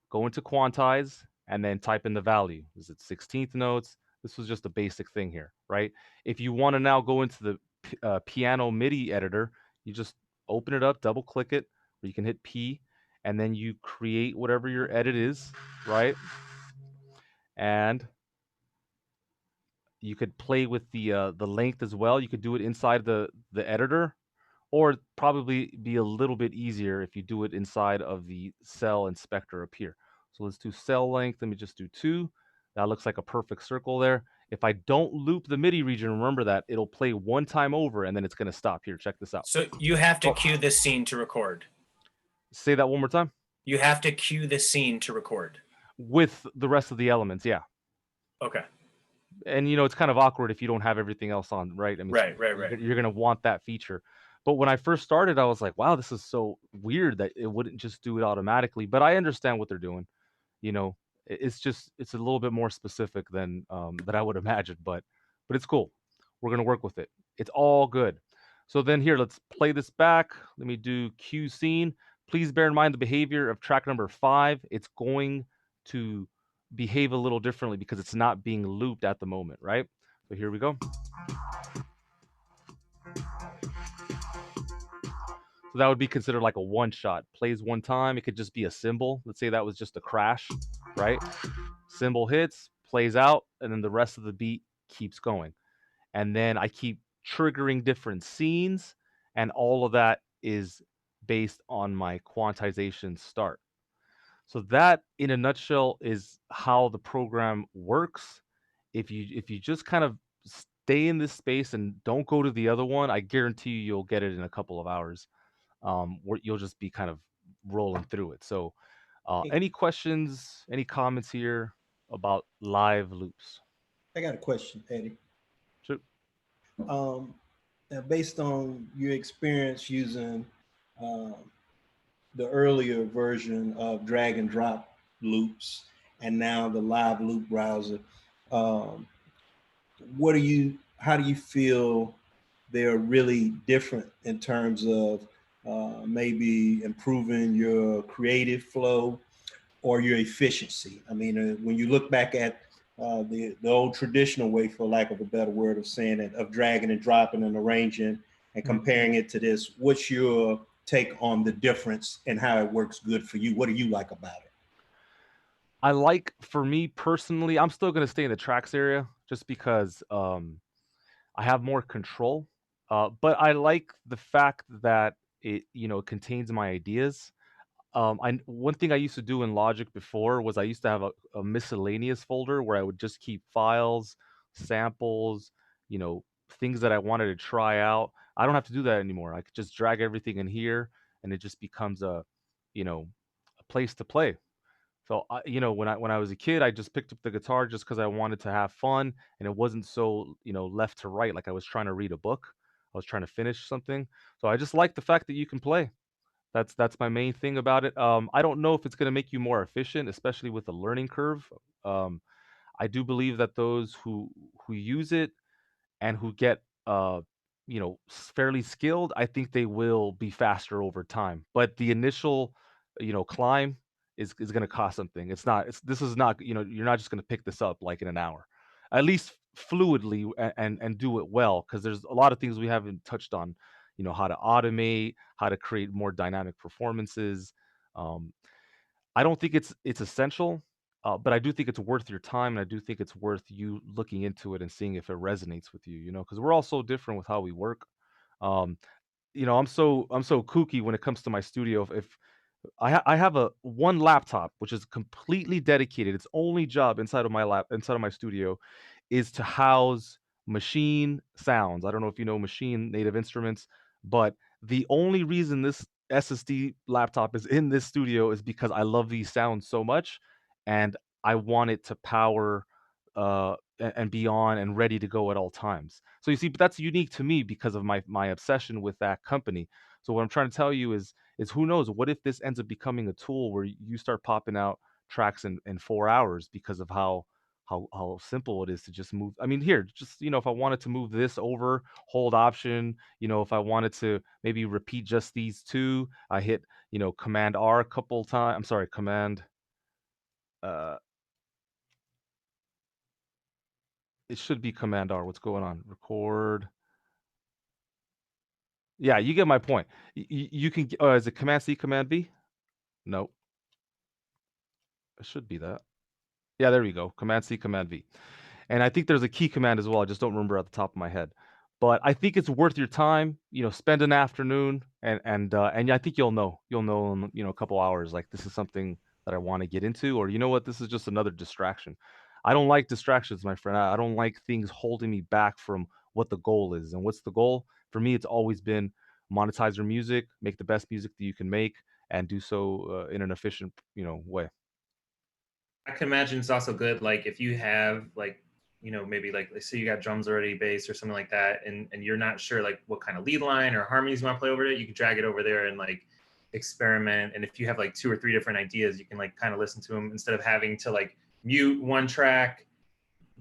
Speaker 1: go into quantize, and then type in the value. Is it 16th notes? This was just a basic thing here, right? If you want to now go into the piano MIDI editor, you just open it up, double click it, or you can hit P, and then you create whatever your edit is, right? And you could play with the length as well. You could do it inside the editor, or it'd probably be a little bit easier if you do it inside of the cell inspector up here. So let's do cell length. Let me just do 2. That looks like a perfect circle there. If I don't loop the MIDI region, remember that it'll play one time over and then it's going to stop. Here, check this out.
Speaker 3: So you have to cue this scene to record.
Speaker 1: Say that one more time.
Speaker 3: You have to cue this scene to record.
Speaker 1: With the rest of the elements, yeah.
Speaker 3: Okay.
Speaker 1: And it's kind of awkward if you don't have everything else on, right? I mean,
Speaker 3: Right.
Speaker 1: You're going to want that feature. But when I first started, I was like, wow, this is so weird that it wouldn't just do it automatically. But I understand what they're doing. It's a little bit more specific than I would imagine, but it's cool. We're going to work with it. It's all good. So then here, let's play this back. Let me do cue scene. Please bear in mind the behavior of track number 5. It's going to behave a little differently because it's not being looped at the moment, right? So here we go. So that would be considered like a one shot. Plays one time. It could just be a cymbal. Let's say that was just a crash, right? Cymbal hits, plays out, and then the rest of the beat keeps going. And then I keep triggering different scenes, and all of that is based on my quantization start. So that, in a nutshell, is how the program works. If you just kind of stay in this space and don't go to the other one, I guarantee you'll get it in a couple of hours. Where you'll just be kind of rolling through it. So, any questions, any comments here about live loops?
Speaker 5: I got a question, Eddie.
Speaker 1: Sure.
Speaker 5: Now, based on your experience using um, the earlier version of drag and drop loops and now the live loop browser, um, how do you feel they're really different in terms of maybe improving your creative flow or your efficiency? I mean, when you look back at the old traditional way, for lack of a better word of saying it, of dragging and dropping and arranging and comparing it to this, what's your take on the difference and how it works good for you? What do you like about it?
Speaker 1: I like, for me personally, I'm still gonna stay in the tracks area just because I have more control. But I like the fact that it contains my ideas. One thing I used to do in Logic before was I used to have a miscellaneous folder where I would just keep files, samples, you know, things that I wanted to try out. I don't have to do that anymore. I could just drag everything in here, and it just becomes you know, a place to play. So when I was a kid, I just picked up the guitar just because I wanted to have fun, and it wasn't so left to right like I was trying to read a book. I was trying to finish something. So I just like the fact that you can play. That's my main thing about it. I don't know if it's going to make you more efficient, especially with the learning curve. Um, I do believe that those who use it and who get fairly skilled, I think they will be faster over time. But the initial climb is going to cost something. This is not, you're not just going to pick this up like in an hour. At least fluidly and do it well, because there's a lot of things we haven't touched on, how to automate, how to create more dynamic performances. um, I don't think it's essential, but I do think it's worth your time, and I do think it's worth you looking into it and seeing if it resonates with you. Because we're all so different with how we work. Um, I'm so kooky when it comes to my studio. If I have a one laptop which is completely dedicated. Its only job inside of my studio is to house machine sounds. I don't know if you know Machine Native Instruments, but the only reason this SSD laptop is in this studio is because I love these sounds so much, and I want it to power and be on and ready to go at all times. So you see, but that's unique to me because of my obsession with that company. So what I'm trying to tell you is who knows, what if this ends up becoming a tool where you start popping out tracks in 4 hours because of how simple it is to just move. I mean, here, just if I wanted to move this over, hold option, if I wanted to maybe repeat just these two, I hit, Command R a couple times. I'm sorry, Command uh it should be Command R. What's going on? Record. Yeah, you get my point. You can is it Command C, Command V? No, it should be that. Yeah, there we go. Command C, Command V. And I think there's a key command as well. I just don't remember at the top of my head. But I think it's worth your time. Spend an afternoon, and I think you'll know. You'll know in a couple hours. Like, this is something that I want to get into, or you know what, this is just another distraction. I don't like distractions, my friend. I don't like things holding me back from what the goal is. And what's the goal for me? It's always been monetize your music, make the best music that you can make, and do so in an efficient way.
Speaker 4: I can imagine it's also good, like if you have like, maybe like let's say you got drums already, bass or something like that, and you're not sure like what kind of lead line or harmonies you want to play over it, you can drag it over there and like experiment. And if you have like two or three different ideas, you can like kind of listen to them instead of having to like mute one track,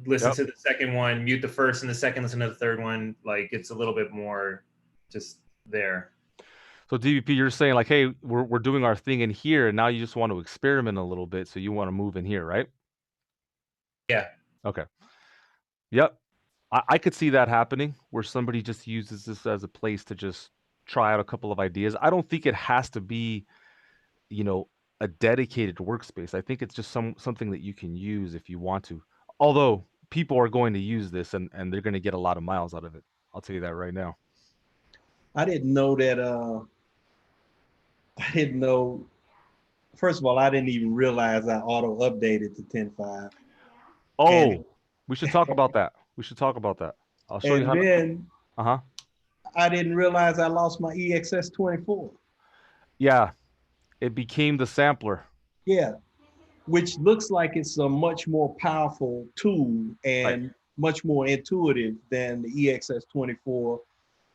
Speaker 4: listen
Speaker 1: Yep.
Speaker 4: to the second one, mute the first and the second, listen to the third one. Like it's a little bit more just there.
Speaker 1: So DVP, you're saying like, hey, we're doing our thing in here, and now you just want to experiment a little bit, so you want to move in here, right?
Speaker 4: Yeah.
Speaker 1: Okay. Yep. I could see that happening where somebody just uses this as a place to just try out a couple of ideas. I don't think it has to be, you know, a dedicated workspace. I think it's just something that you can use if you want to. Although people are going to use this and they're going to get a lot of miles out of it. I'll tell you that right now.
Speaker 5: I didn't know that. I didn't know first of all, I didn't even realize I auto updated to 10.5.
Speaker 1: Oh, we should talk about that. We should talk about that. I'll show you
Speaker 5: And
Speaker 1: how to.
Speaker 5: then
Speaker 1: Uh-huh.
Speaker 5: I didn't realize I lost my EXS24.
Speaker 1: Yeah, it became the sampler.
Speaker 5: Yeah, which looks like it's a much more powerful tool
Speaker 1: Right.
Speaker 5: and much more intuitive than the EXS24.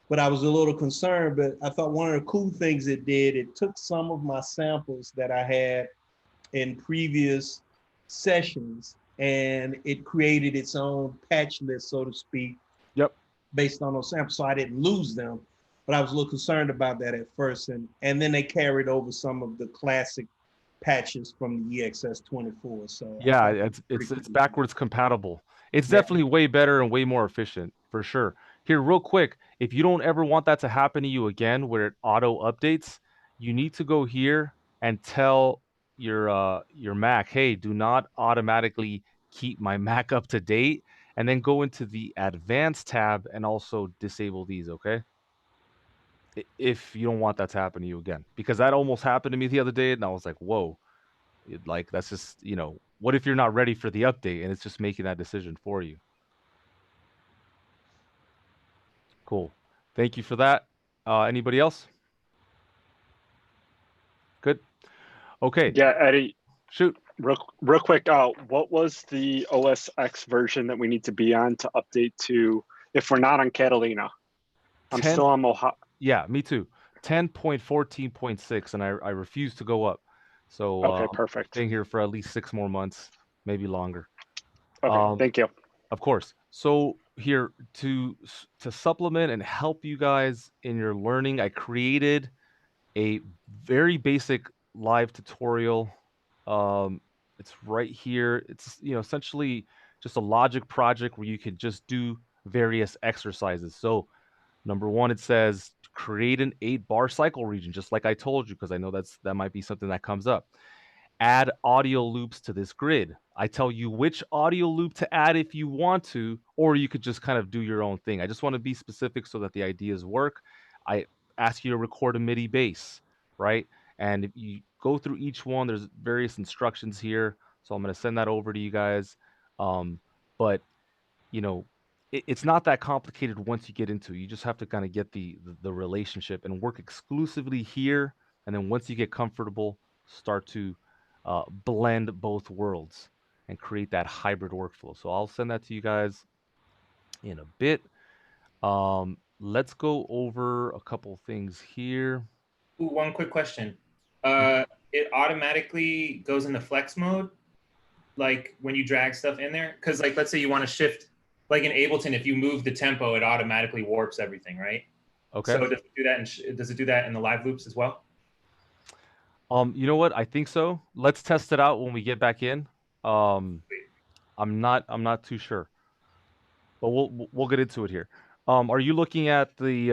Speaker 5: But I was a little concerned, but I thought one of the cool things it did, it took some of my samples that I had in previous sessions and it created its own patch list, so to speak,
Speaker 1: Yep.
Speaker 5: based on those samples. So I didn't lose them, but I was a little concerned about that at first. And then they carried over some of the classic patches from the EXS24. So I
Speaker 1: Yeah,
Speaker 5: thought
Speaker 1: it's backwards compatible. It's
Speaker 5: Yeah.
Speaker 1: definitely way better and way more efficient for sure. Here, real quick, if you don't ever want that to happen to you again, where it auto updates, you need to go here and tell your Mac, hey, do not automatically keep my Mac up to date, and then go into the advanced tab and also disable these, okay? If you don't want that to happen to you again, because that almost happened to me the other day, and I was like, whoa. Like that's just, what if you're not ready for the update and it's just making that decision for you? Cool. Thank you for that. Anybody else? Good. Okay.
Speaker 2: Yeah, Eddie,
Speaker 1: Shoot.
Speaker 2: real quick, what was the OS X version that we need to be on to update to if we're not on Catalina? I'm
Speaker 1: 10.
Speaker 2: still on Mojave.
Speaker 1: Yeah, me too. 10.14.6, and I refuse to go up. So
Speaker 2: Okay,
Speaker 1: I'm
Speaker 2: perfect.
Speaker 1: staying here for at least 6 more months, maybe longer.
Speaker 2: Okay, thank you.
Speaker 1: Of course. So here to supplement and help you guys in your learning, I created a very basic live tutorial. It's right here. It's essentially just a logic project where you could just do various exercises. So number one, it says create an 8-bar cycle region, just like I told you, because I know that might be something that comes up. Add audio loops to this grid. I tell you which audio loop to add if you want to, or you could just kind of do your own thing. I just want to be specific so that the ideas work. I ask you to record a MIDI bass, right? And if you go through each one, there's various instructions here. So I'm going to send that over to you guys. But it's not that complicated once you get into it. You just have to kind of get the relationship and work exclusively here. And then once you get comfortable, start to blend both worlds and create that hybrid workflow. So I'll send that to you guys in a bit. Let's go over a couple things here.
Speaker 4: Ooh, one quick question.
Speaker 1: Mhm.
Speaker 4: It automatically goes into flex mode, like when you drag stuff in there? Because like, let's say you want to shift, like in Ableton, if you move the tempo, it automatically warps everything, right?
Speaker 1: Okay.
Speaker 4: So does it do that? Does it do that in the live loops as well?
Speaker 1: You know what? I think so. Let's test it out when we get back in. I'm not too sure, but we'll get into it here. Are you looking at the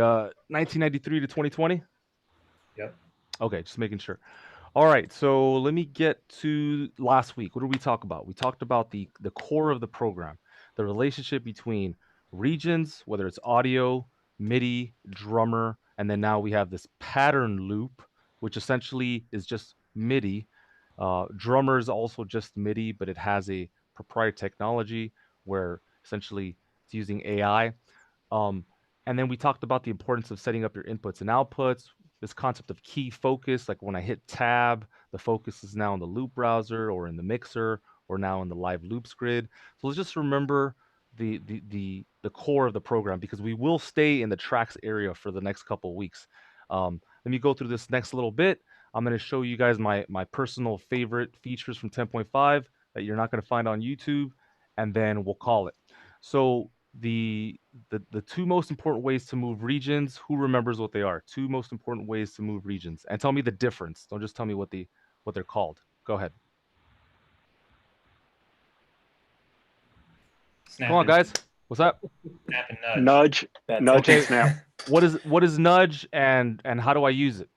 Speaker 1: 1993 to 2020?
Speaker 4: Yep.
Speaker 1: Okay, just making sure. All right, so let me get to last week. What did we talk about? We talked about the core of the program, the relationship between regions, whether it's audio, MIDI, drummer, and then now we have this pattern loop, which essentially is just MIDI. Drummer is also just MIDI, but it has a proprietary technology where essentially it's using AI. Um, and then we talked about the importance of setting up your inputs and outputs, this concept of key focus. Like when I hit tab, the focus is now in the loop browser or in the mixer or now in the live loops grid. So let's just remember the core of the program, because we will stay in the tracks area for the next couple of weeks. Let me go through this next little bit. I'm going to show you guys my personal favorite features from 10.5 that you're not going to find on YouTube, and then we'll call it. So the two most important ways to move regions, who remembers what they are? Two most important ways to move regions, and tell me the difference. Don't just tell me what they're called. Go ahead.
Speaker 4: Snap
Speaker 1: Come on,
Speaker 4: and,
Speaker 1: guys. What's up?
Speaker 4: snap and nudge.
Speaker 2: Nudge,
Speaker 3: That's
Speaker 2: nudge,
Speaker 1: okay.
Speaker 2: and snap.
Speaker 1: What is nudge, and how do I use it?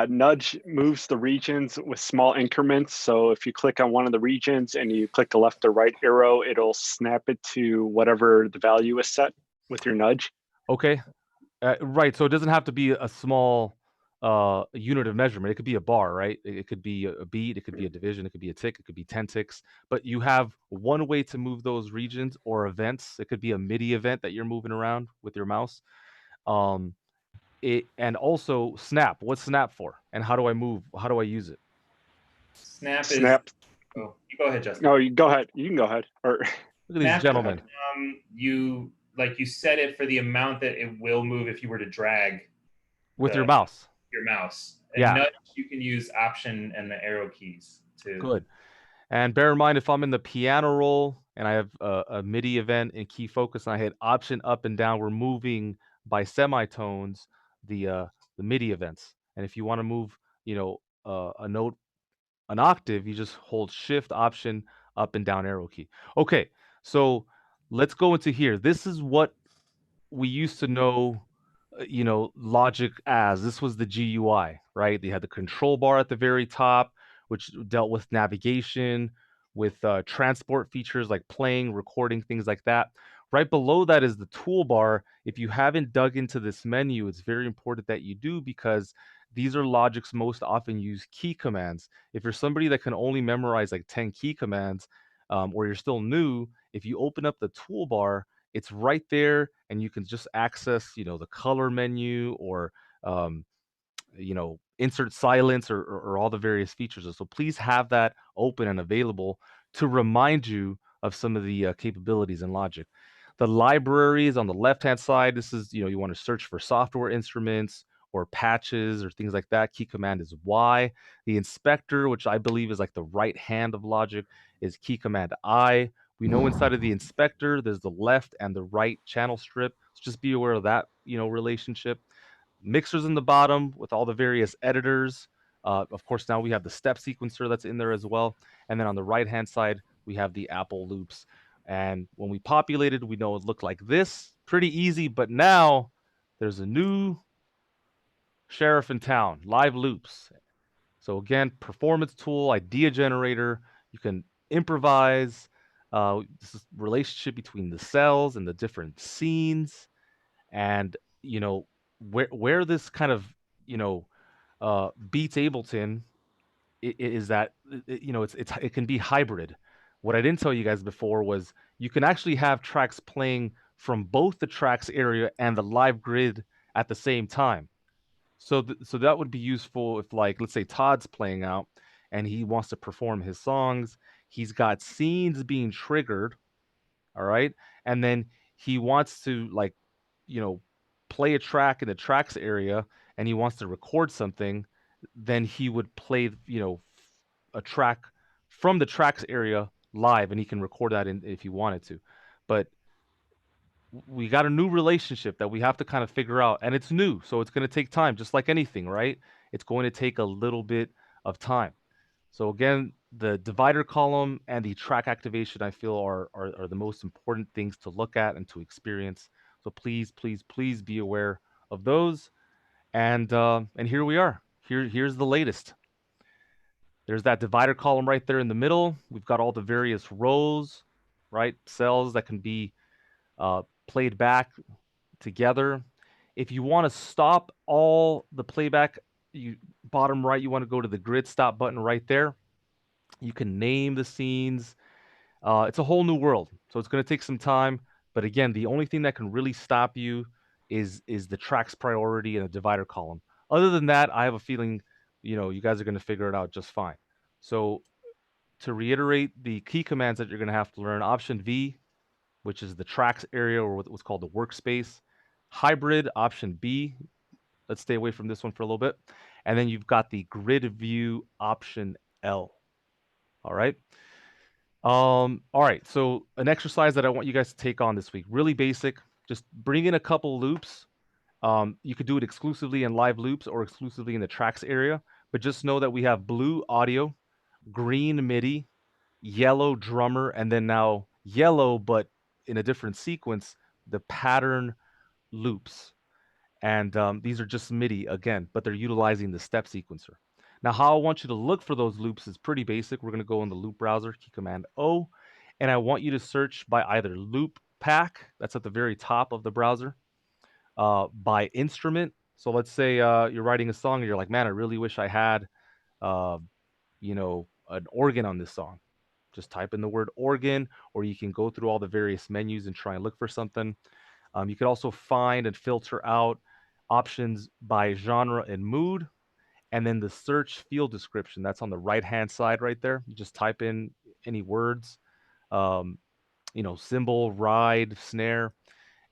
Speaker 2: Nudge moves the regions with small increments. So if you click on one of the regions and you click the left or right arrow, it'll snap it to whatever the value is set with your nudge.
Speaker 1: Okay. Right. So it doesn't have to be a small a unit of measurement. It could be a bar, right? It could be a beat, it could be a division, it could be a tick, it could be 10 ticks. But you have one way to move those regions or events. It could be a MIDI event that you're moving around with your mouse. Um, and also snap. What's snap for? And how do I move? How do I use it?
Speaker 4: Snap is.
Speaker 2: Snap.
Speaker 4: Oh, you go ahead, Justin.
Speaker 2: No, you go ahead. You can go ahead. Or
Speaker 1: Look at these
Speaker 4: Snap,
Speaker 1: gentlemen.
Speaker 4: You set it for the amount that it will move if you were to drag
Speaker 1: With your mouse.
Speaker 4: your mouse. And
Speaker 1: Yeah.
Speaker 4: nudge, you can use Option and the arrow keys to.
Speaker 1: Good. And bear in mind, if I'm in the piano roll and I have a MIDI event in key focus and I hit Option up and down, we're moving by semitones the MIDI events. And if you want to move, a note, an octave, you just hold Shift, Option, up and down arrow key. Okay, so let's go into here. This is what we used to know, Logic as. This was the GUI, right? They had the control bar at the very top, which dealt with navigation, with transport features like playing, recording, things like that. Right below that is the toolbar. If you haven't dug into this menu, it's very important that you do, because these are Logic's most often used key commands. If you're somebody that can only memorize like 10 key commands, or you're still new, if you open up the toolbar, it's right there, and you can just access, the color menu, or um, insert silence, or all the various features. So please have that open and available to remind you of some of the capabilities in Logic. The libraries on the left-hand side, this is, you want to search for software instruments or patches or things like that. Key command is Y. The inspector, which I believe is like the right hand of Logic, is key command I. We know inside of the inspector, there's the left and the right channel strip. So just be aware of that, relationship. Mixers in the bottom with all the various editors. Of course, now we have the step sequencer that's in there as well. And then on the right-hand side, we have the Apple loops. And when we populated, we know it looked like this. Pretty easy, but now there's a new sheriff in town, live loops. So again, performance tool, idea generator. You can improvise. This is relationship between the cells and the different scenes, and where this kind of beats Ableton is that it can be hybrid. What I didn't tell you guys before was you can actually have tracks playing from both the tracks area and the live grid at the same time. So that would be useful if, like, let's say Todd's playing out and he wants to perform his songs. He's got scenes being triggered, all right, and then he wants to, like, play a track in the tracks area, and he wants to record something. Then he would play, a track from the tracks area live, and he can record that in if he wanted to. But we got a new relationship that we have to kind of figure out, and it's new, so it's going to take time, just like anything, right? It's going to take a little bit of time. So again, the divider column and the track activation, I feel, are the most important things to look at and to experience. So please, please, please be aware of those. And here we are. Here's the latest. There's that divider column right there in the middle. We've got all the various rows, right? Cells that can be played back together. If you want to stop all the playback, bottom right, you want to go to the grid stop button right there. You can name the scenes. It's a whole new world, so it's going to take some time. But again, the only thing that can really stop you is the tracks priority and the divider column. Other than that, I have a feeling, you guys are going to figure it out just fine. So to reiterate, the key commands that you're going to have to learn: Option V, which is the tracks area, or what's called the workspace. Hybrid, Option B. Let's stay away from this one for a little bit. And then you've got the grid view, Option L. All right. All right. So an exercise that I want you guys to take on this week, really basic. Just bring in a couple loops. You could do it exclusively in live loops or exclusively in the tracks area, but just know that we have blue audio, green MIDI, yellow drummer, and then now yellow, but in a different sequence, the pattern loops. And these are just MIDI again, but they're utilizing the step sequencer. Now, how I want you to look for those loops is pretty basic. We're going to go in the loop browser, key command O, and I want you to search by either loop pack, that's at the very top of the browser, by instrument. So let's say you're writing a song and you're like, man, I really wish I had, uh, an organ on this song. Just type in the word organ, or you can go through all the various menus and try and look for something. You could also find and filter out options by genre and mood, and then the search field description. That's on the right-hand side right there. You just type in any words, um, cymbal, ride, snare.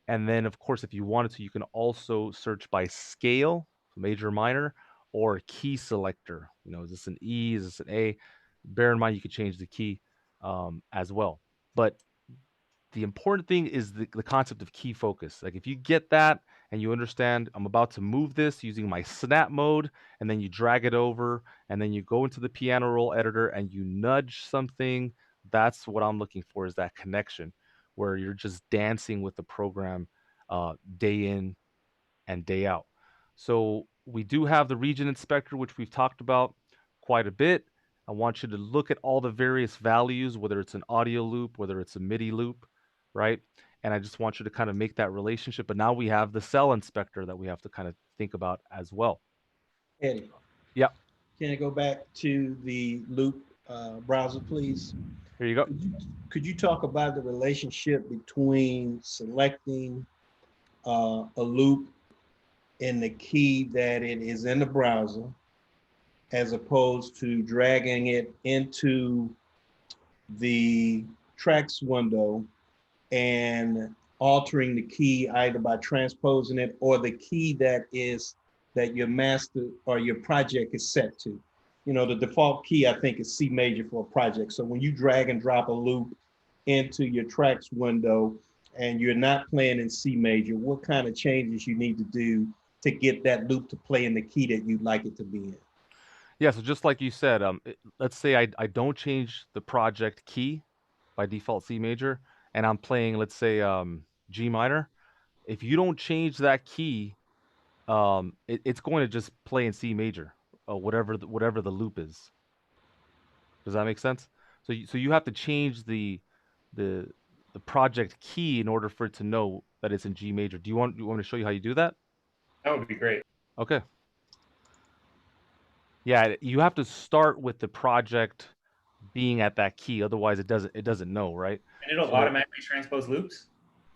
Speaker 1: And then, of course, if you wanted to, you can also search by scale, major, minor, or key selector. Is this an E? Is this an A? Bear in mind, you could change the key as well. But the important thing is the concept of key focus. Like if you get that and you understand, I'm about to move this using my snap mode, and then you drag it over, and then you go into the piano roll editor and you nudge something. That's what I'm looking for, is that connection where you're just dancing with the program day in and day out. So we do have the region inspector, which we've talked about quite a bit. I want you to look at all the various values, whether it's an audio loop, whether it's a MIDI loop, right? And I just want you to kind of make that relationship. But now we have the cell inspector that we have to kind of think about as well.
Speaker 5: Eddie,
Speaker 1: Yeah,
Speaker 5: can I go back to the loop browser, please?
Speaker 1: here you go.
Speaker 5: Could you talk about the relationship between selecting a loop in the key that it is in the browser, as opposed to dragging it into the tracks window and altering the key either by transposing it or the key that your master or your project is set to? The default key, I think, is C major for a project. So when you drag and drop a loop into your tracks window and you're not playing in C major, what kind of changes you need to do to get that loop to play in the key that you'd like it to be in?
Speaker 1: Yeah, so just like you said, let's say I don't change the project key by default C major, and I'm playing, let's say, G minor. If you don't change that key, it's going to just play in C major, whatever the loop is. Does that make sense? So you have to change the the project key in order for it to know that it's in G major. Do you want me to show you how you do that?
Speaker 4: That would be great.
Speaker 1: Okay. Yeah, you have to start with the project being at that key, otherwise it doesn't know, right?
Speaker 4: And it'll
Speaker 1: So
Speaker 4: automatically transpose loops.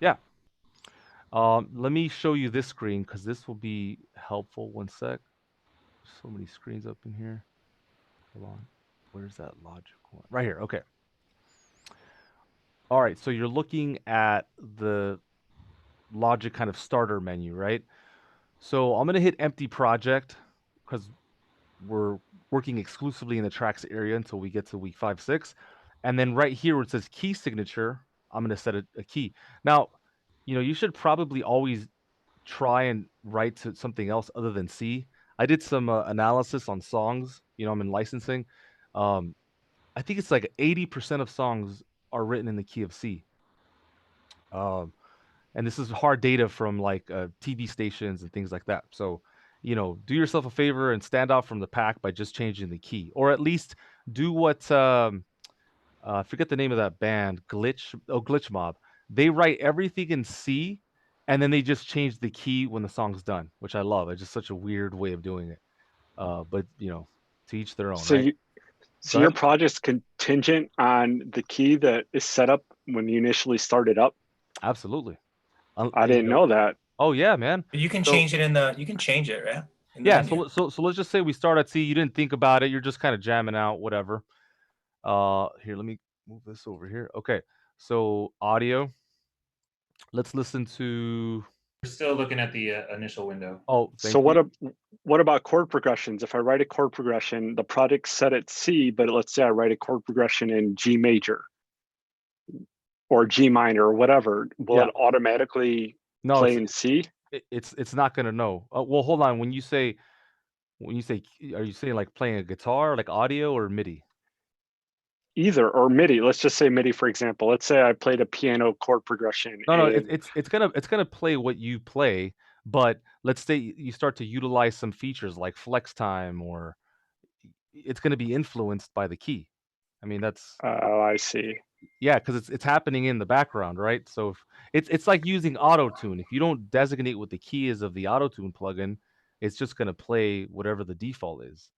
Speaker 1: yeah. Let me show you this screen because this will be helpful. One sec. So many screens up in here. Hold on. Where's that logic one? Right here. Okay. All right. So you're looking at the logic kind of starter menu, right? So I'm going to hit empty project because we're working exclusively in the tracks area until we get to week 5, 6. And then right here where it says key signature, I'm going to set a key. Now, you should probably always try and write to something else other than C. I did some analysis on songs. I'm in licensing. I think it's like 80% of songs are written in the key of C. And this is hard data from like TV stations and things like that. So, do yourself a favor and stand out from the pack by just changing the key, or at least do what I forget the name of that band, Glitch Mob. They write everything in C, and then they just change the key when the song's done, which I love. It's just such a weird way of doing it. But to each their own,
Speaker 2: So
Speaker 1: right?
Speaker 2: you,
Speaker 1: Go
Speaker 2: so your
Speaker 1: ahead.
Speaker 2: project's contingent on the key that is set up when you initially start it up?
Speaker 1: Absolutely.
Speaker 2: I didn't know that.
Speaker 1: Oh yeah, man.
Speaker 3: But you can
Speaker 1: So-
Speaker 3: change it you can change it, right? In the
Speaker 1: Yeah.
Speaker 3: menu.
Speaker 1: So let's just say we start at C. You didn't think about it. You're just kind of jamming out, whatever. Here, let me move this over here. Okay. So audio. Let's listen to.
Speaker 4: We're still looking at the initial window.
Speaker 1: Oh,
Speaker 2: So
Speaker 1: thank you.
Speaker 2: what about chord progressions? If I write a chord progression, the project's set at C, but let's say I write a chord progression in G major or G minor or whatever, will
Speaker 1: Yeah.
Speaker 2: it automatically
Speaker 1: No,
Speaker 2: play in C?
Speaker 1: it's not gonna know. Well, hold on. When you say, are you saying like playing a guitar, like audio or MIDI?
Speaker 2: Either, or MIDI. Let's just say MIDI, for example. Let's say I played a piano chord progression
Speaker 1: No,
Speaker 2: in
Speaker 1: it's gonna play what you play, but let's say you start to utilize some features like flex time, or it's gonna be influenced by the key. I mean, that's
Speaker 2: oh, I see.
Speaker 1: yeah, because it's happening in the background, right? So if it's like using auto tune. If you don't designate what the key is of the auto tune plugin, it's just going to play whatever the default is.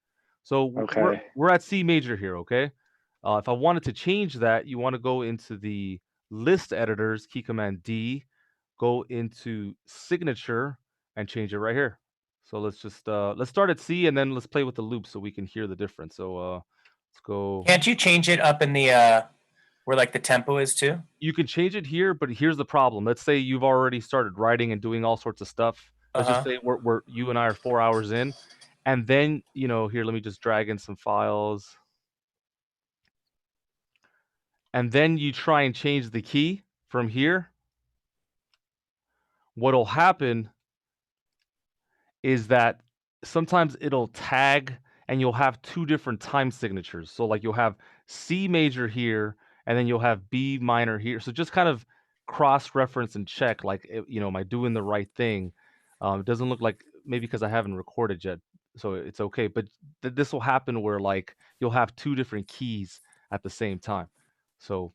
Speaker 1: So
Speaker 2: Okay.
Speaker 1: we're at C major here, okay? If I wanted to change that, you want to go into the list editors, key command D, go into signature and change it right here. So let's just let's start at C and then let's play with the loop so we can hear the difference. So let's go.
Speaker 3: Can't you change it up in the where like the tempo is too?
Speaker 1: You can change it here, but here's the problem. Let's say you've already started writing and doing all sorts of stuff. Let's just say we're you and I are 4 hours in, and then here, let me just drag in some files, and then you try and change the key from here. What'll happen is that sometimes it'll tag and you'll have two different time signatures. So like you'll have C major here and then you'll have B minor here. So just kind of cross-reference and check, like, am I doing the right thing? It doesn't look like, maybe because I haven't recorded yet, so it's okay. But this will happen where like you'll have two different keys at the same time. So,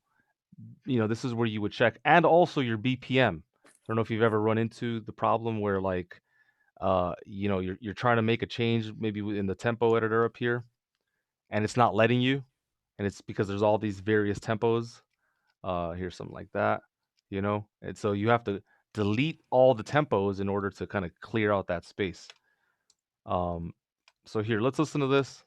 Speaker 1: this is where you would check, and also your BPM. I don't know if you've ever run into the problem where like you're trying to make a change maybe in the tempo editor up here, and it's not letting you, and it's because there's all these various tempos. Here's something like that, and so you have to delete all the tempos in order to kind of clear out that space. So here, let's listen to this.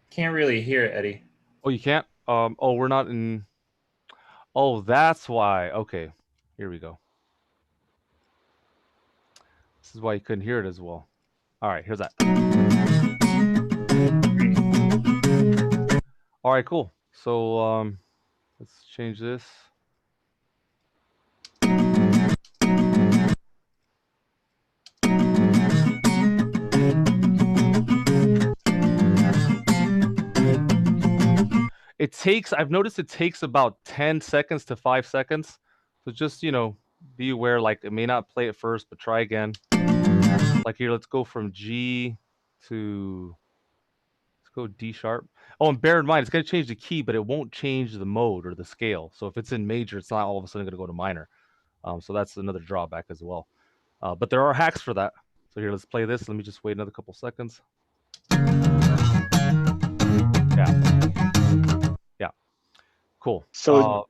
Speaker 4: Can't really hear it, Eddie.
Speaker 1: Oh, you can't? Oh, we're not in. Oh, that's why. Okay, here we go. This is why you couldn't hear it as well. All right, here's that. All right, cool. So let's change this. I've noticed it takes about 10 seconds to 5 seconds. So just, be aware, like it may not play at first, but try again. Like here, let's go from G to, let's go D sharp. Oh, and bear in mind, it's going to change the key, but it won't change the mode or the scale. So if it's in major, it's not all of a sudden going to go to minor. So that's another drawback as well. But there are hacks for that. So here, let's play this. Let me just wait another couple seconds. Yeah. Cool.
Speaker 2: So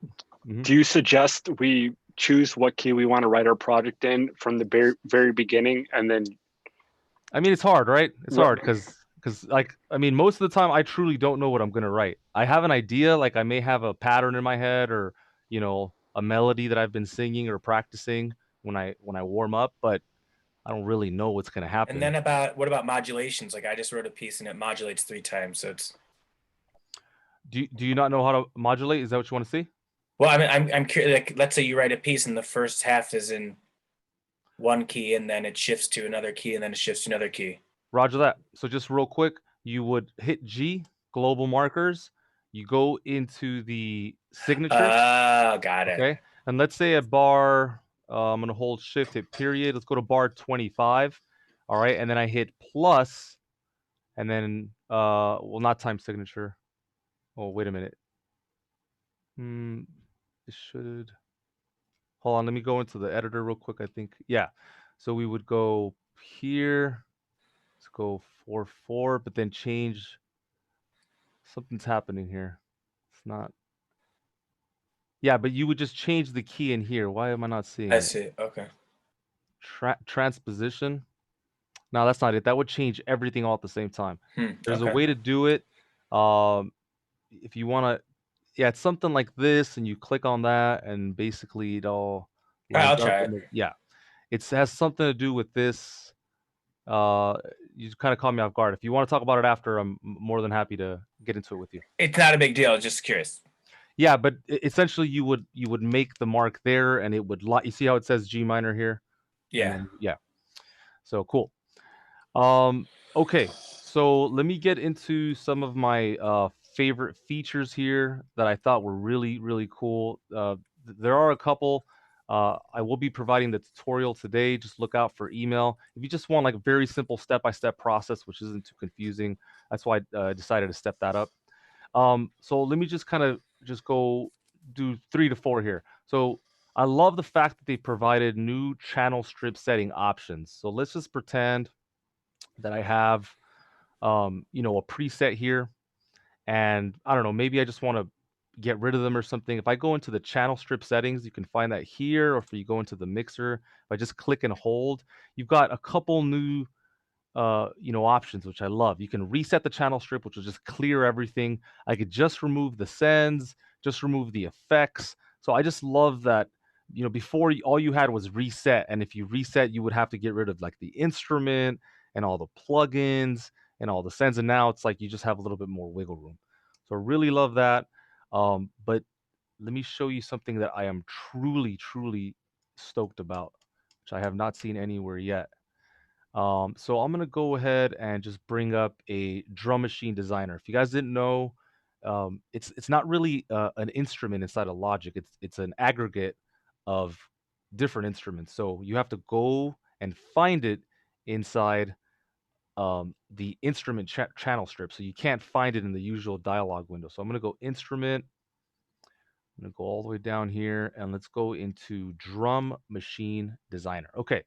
Speaker 2: do you suggest we choose what key we want to write our project in from the very beginning, and then?
Speaker 1: I mean, it's hard, right? It's hard because most of the time I truly don't know what I'm gonna write. I have an idea, like I may have a pattern in my head, or a melody that I've been singing or practicing when I warm up, but I don't really know what's gonna happen.
Speaker 3: And then what about modulations? Like I just wrote a piece and it modulates 3 times, so it's.
Speaker 1: Do you not know how to modulate? Is that what you want to see?
Speaker 3: Well, I mean, I'm curious. Like, let's say you write a piece and the first half is in one key, and then it shifts to another key, and then it shifts to another key.
Speaker 1: Roger that. So just real quick, you would hit G, global markers. You go into the signature.
Speaker 3: Got it.
Speaker 1: Okay, and let's say at bar, I'm gonna hold shift, hit period. Let's go to bar 25. All right, and then I hit plus, and then well, not time signature. Oh, wait a minute. It should. Hold on, let me go into the editor real quick. I think, yeah. So we would go here. Let's go 4/4, but then change. Something's happening here. It's not. Yeah, but you would just change the key in here. Why am I not seeing it?
Speaker 3: I see. Okay.
Speaker 1: Transposition. No, that's not it. That would change everything all at the same time. There's
Speaker 3: okay.
Speaker 1: a way to do it. If you want to, yeah, it's something like this, and you click on that, and basically it all lines
Speaker 3: I'll try
Speaker 1: up.
Speaker 3: it.
Speaker 1: Yeah, it has something to do with this. You kind of caught me off guard. If you want to talk about it after, I'm more than happy to get into it with you.
Speaker 3: It's not a big deal. Just curious.
Speaker 1: Yeah, but essentially you would make the mark there, and it would you see how it says G minor here?
Speaker 3: Yeah.
Speaker 1: Then, yeah. So cool. Okay, so let me get into some of my favorite features here that I thought were really, really cool. There are a couple. I will be providing the tutorial today. Just look out for email. If you just want like a very simple step-by-step process, which isn't too confusing, that's why I decided to step that up. So let me just kind of just go do 3 to 4 here. So I love the fact that they provided new channel strip setting options. So let's just pretend that I have, you know, a preset here, and I don't know, maybe I just want to get rid of them or something. If I go into the channel strip settings, you can find that here, or if you go into the mixer, if I just click and hold, you've got a couple new you know, options, which I love. You can reset the channel strip, which will just clear everything. I could just remove the sends, just remove the effects. So I just love that, you know, before all you had was reset. And if you reset, you would have to get rid of like the instrument and all the plugins and all the sends. And now it's like you just have a little bit more wiggle room. So I really love that. But let me show you something that I am truly, truly stoked about, which I have not seen anywhere yet. So I'm gonna go ahead and just bring up a drum machine designer. If you guys didn't know, it's not really an instrument inside of Logic. It's an aggregate of different instruments. So you have to go and find it inside the instrument channel strip. So you can't find it in the usual dialog window. So I'm gonna go instrument. I'm gonna go all the way down here and let's go into drum machine designer. Okay.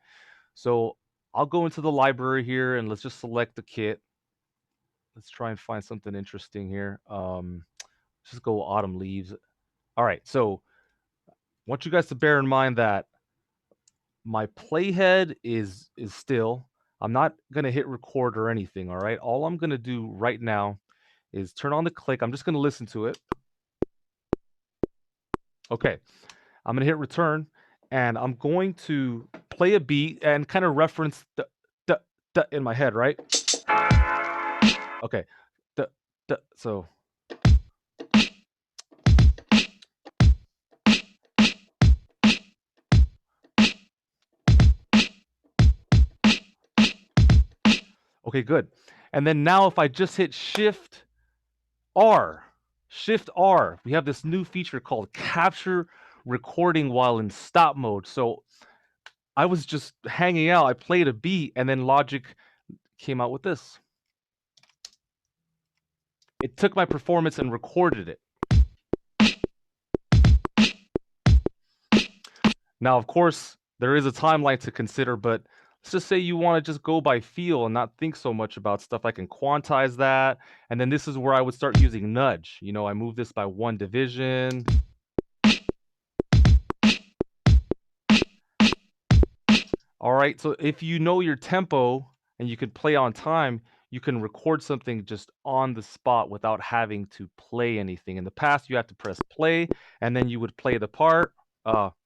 Speaker 1: So I'll go into the library here and let's just select the kit. Let's try and find something interesting here. Just go autumn leaves. All right, so I want you guys to bear in mind that my playhead is still. I'm not gonna hit record or anything. All right, all I'm gonna do right now is turn on the click. I'm just gonna listen to it. Okay, I'm gonna hit return, and I'm going to play a beat and kind of reference the in my head, right? Okay. So okay, good. And then now if I just hit Shift R, we have this new feature called capture recording while in stop mode. So I was just hanging out, I played a beat, and then Logic came out with this. It took my performance and recorded it. Now, of course, there is a timeline to consider, but let's just say you want to just go by feel and not think so much about stuff. I can quantize that. And then this is where I would start using nudge. You know, I move this by 1 division. All right, so if you know your tempo and you can play on time, you can record something just on the spot without having to play anything. In the past, you had to press play and then you would play the part. All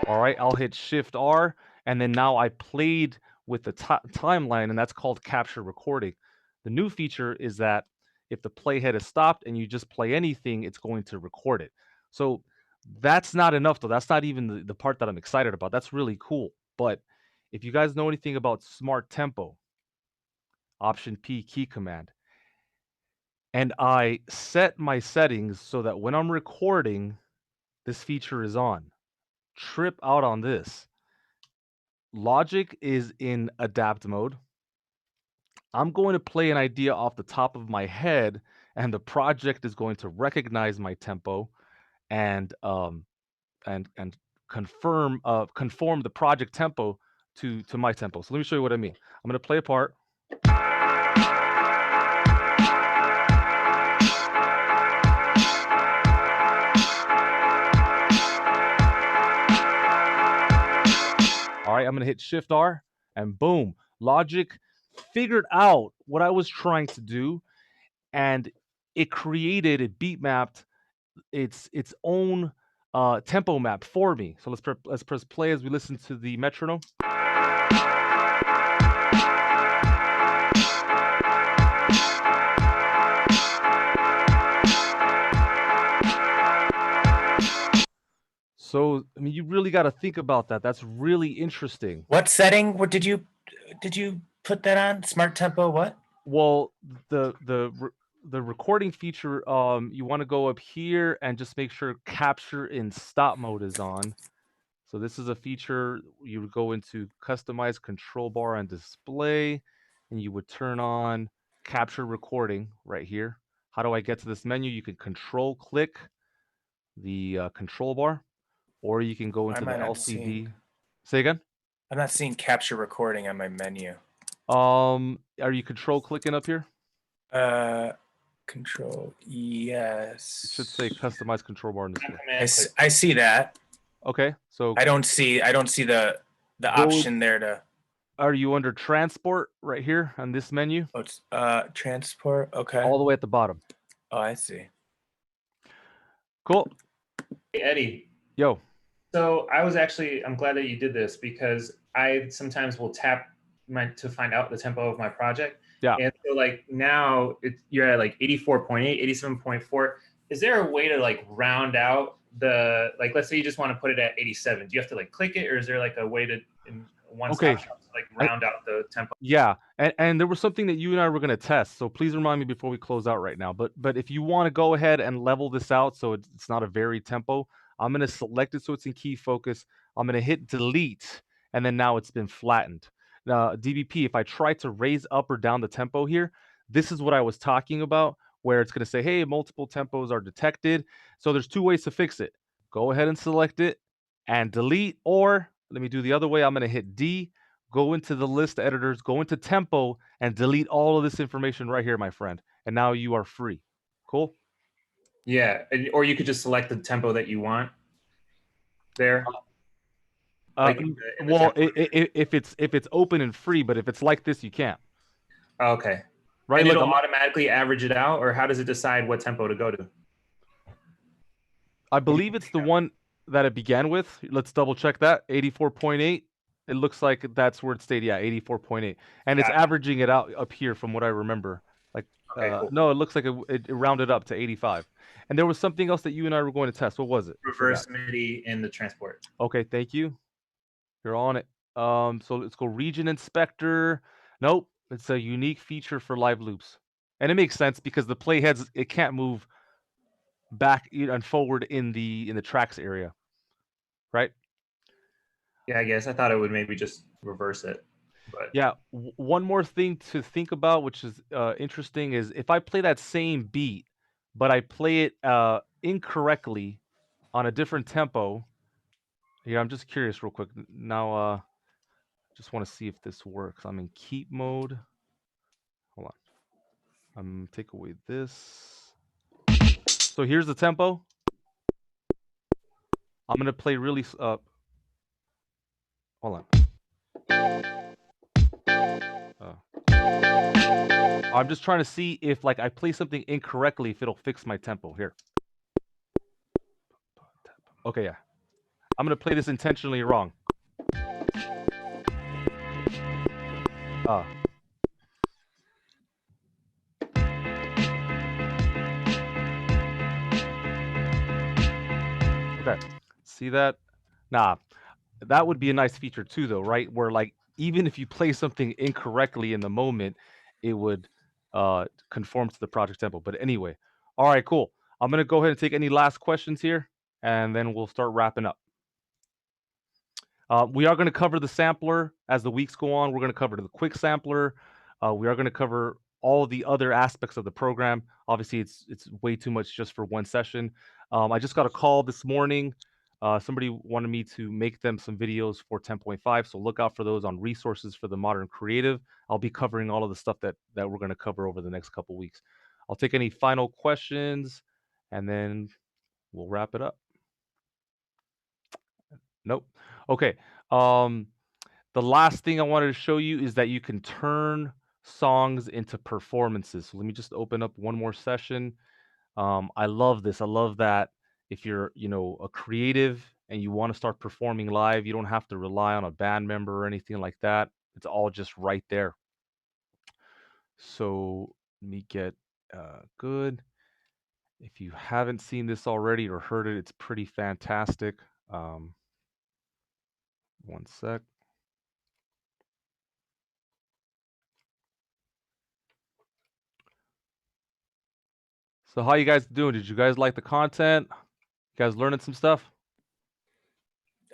Speaker 1: right, I'll hit Shift R, and then now I played with the timeline, and that's called capture recording. The new feature is that if the playhead is stopped and you just play anything, it's going to record it. So that's not enough, though. That's not even the part that I'm excited about. That's really cool. But if you guys know anything about Smart Tempo, Option P key command, and I set my settings so that when I'm recording, this feature is on. Trip out on this. Logic is in adapt mode. I'm going to play an idea off the top of my head, and the project is going to recognize my tempo and and conform the project tempo to my tempo. So let me show you what I mean. I'm going to play a part. All right, I'm going to hit Shift R, and boom, Logic figured out what I was trying to do, and it beat mapped its own tempo map for me. So let's press play as we listen to the metronome. So I mean, you really got to think about that. That's really interesting.
Speaker 3: What setting? What did you put that on? Smart tempo? What?
Speaker 1: Well, the recording feature, you want to go up here and just make sure capture in stop mode is on. So this is a feature. You would go into customize control bar and display, and you would turn on capture recording right here. How do I get to this menu? You can control click the control bar, or you can go
Speaker 3: Why
Speaker 1: into
Speaker 3: am
Speaker 1: the
Speaker 3: I not
Speaker 1: LCD.
Speaker 3: seeing?
Speaker 1: Say again.
Speaker 3: I'm not seeing capture recording on my menu.
Speaker 1: Are you control clicking up here?
Speaker 3: Control,
Speaker 1: It should say
Speaker 3: yes.
Speaker 1: customize control bar in this one.
Speaker 3: I see that.
Speaker 1: Okay, so
Speaker 3: I don't see the
Speaker 1: Go-
Speaker 3: option there to.
Speaker 1: are you under transport right here on this menu?
Speaker 3: Oh, it's transport. Okay.
Speaker 1: All the way at the bottom.
Speaker 3: Oh, I see.
Speaker 1: Cool.
Speaker 4: Hey, Eddie.
Speaker 1: Yo.
Speaker 4: So I'm glad that you did this because I sometimes will tap to find out the tempo of my project.
Speaker 1: Yeah.
Speaker 4: And so like now you're at like 84.8, 87.4. Is there a way to like round out like, let's say you just want to put it at 87. Do you have to like click it, or is there like a way to in one stop shop to like round out the tempo?
Speaker 1: Yeah, and there was something that you and I were going to test, so please remind me before we close out right now. But if you want to go ahead and level this out so it's not a varied tempo, I'm going to select it so it's in key focus. I'm going to hit delete, and then now it's been flattened. Now, DBP, if I try to raise up or down the tempo here, this is what I was talking about, where it's going to say, hey, multiple tempos are detected. So there's two ways to fix it. Go ahead and select it and delete, or let me do the other way. I'm going to hit D, go into the list editors, go into tempo, and delete all of this information right here, my friend. And now you are free. Cool?
Speaker 4: Yeah, or you could just select the tempo that you want there. Like in the
Speaker 1: well,
Speaker 4: tempo.
Speaker 1: if it's open and free, but if it's like this, you can't.
Speaker 4: Okay.
Speaker 1: Right?
Speaker 4: And
Speaker 1: Look,
Speaker 4: it'll automatically average it out, or how does it decide what tempo to go to?
Speaker 1: I believe it's the one that it began with. Let's double check that. 84.8. It looks like that's where it stayed. Yeah, 84.8. And it's averaging it out up here from what I remember. Like,
Speaker 4: Okay, cool.
Speaker 1: no, it looks like it rounded up to 85. And there was something else that you and I were going to test. What was it?
Speaker 4: Reverse MIDI in the transport.
Speaker 1: Okay, thank you. You're on it. So let's go region inspector. Nope, it's a unique feature for live loops. And it makes sense because the playheads, it can't move back and forward in the tracks area. Right?
Speaker 4: Yeah, I guess I thought it would maybe just reverse it. But
Speaker 1: yeah, one more thing to think about, which is interesting, is if I play that same beat, but I play it incorrectly on a different tempo. Here, I'm just curious real quick. Now, just want to see if this works. I'm in keep mode. Hold on. I'm take away this. So here's the tempo. I'm gonna play really. Hold on. I'm just trying to see if like I play something incorrectly, if it'll fix my tempo here. Okay, yeah. I'm gonna play this intentionally wrong. Okay. See that? Nah. That would be a nice feature too, though, right? Where like even if you play something incorrectly in the moment, it would conform to the project tempo. But anyway, all right, cool. I'm gonna go ahead and take any last questions here, and then we'll start wrapping up. We are going to cover the sampler as the weeks go on. We're going to cover the quick sampler. We are going to cover all the other aspects of the program. Obviously, it's way too much just for one session. I just got a call this morning. Somebody wanted me to make them some videos for 10.5, so look out for those on resources for the modern creative. I'll be covering all of the stuff that we're going to cover over the next couple weeks. I'll take any final questions, and then we'll wrap it up. Nope. Okay. The last thing I wanted to show you is that you can turn songs into performances. So let me just open up one more session. I love this. I love that if you're, a creative and you want to start performing live, you don't have to rely on a band member or anything like that. It's all just right there. So let me get good. If you haven't seen this already or heard it, it's pretty fantastic. One sec. So how you guys doing? Did you guys like the content? You guys learning some stuff?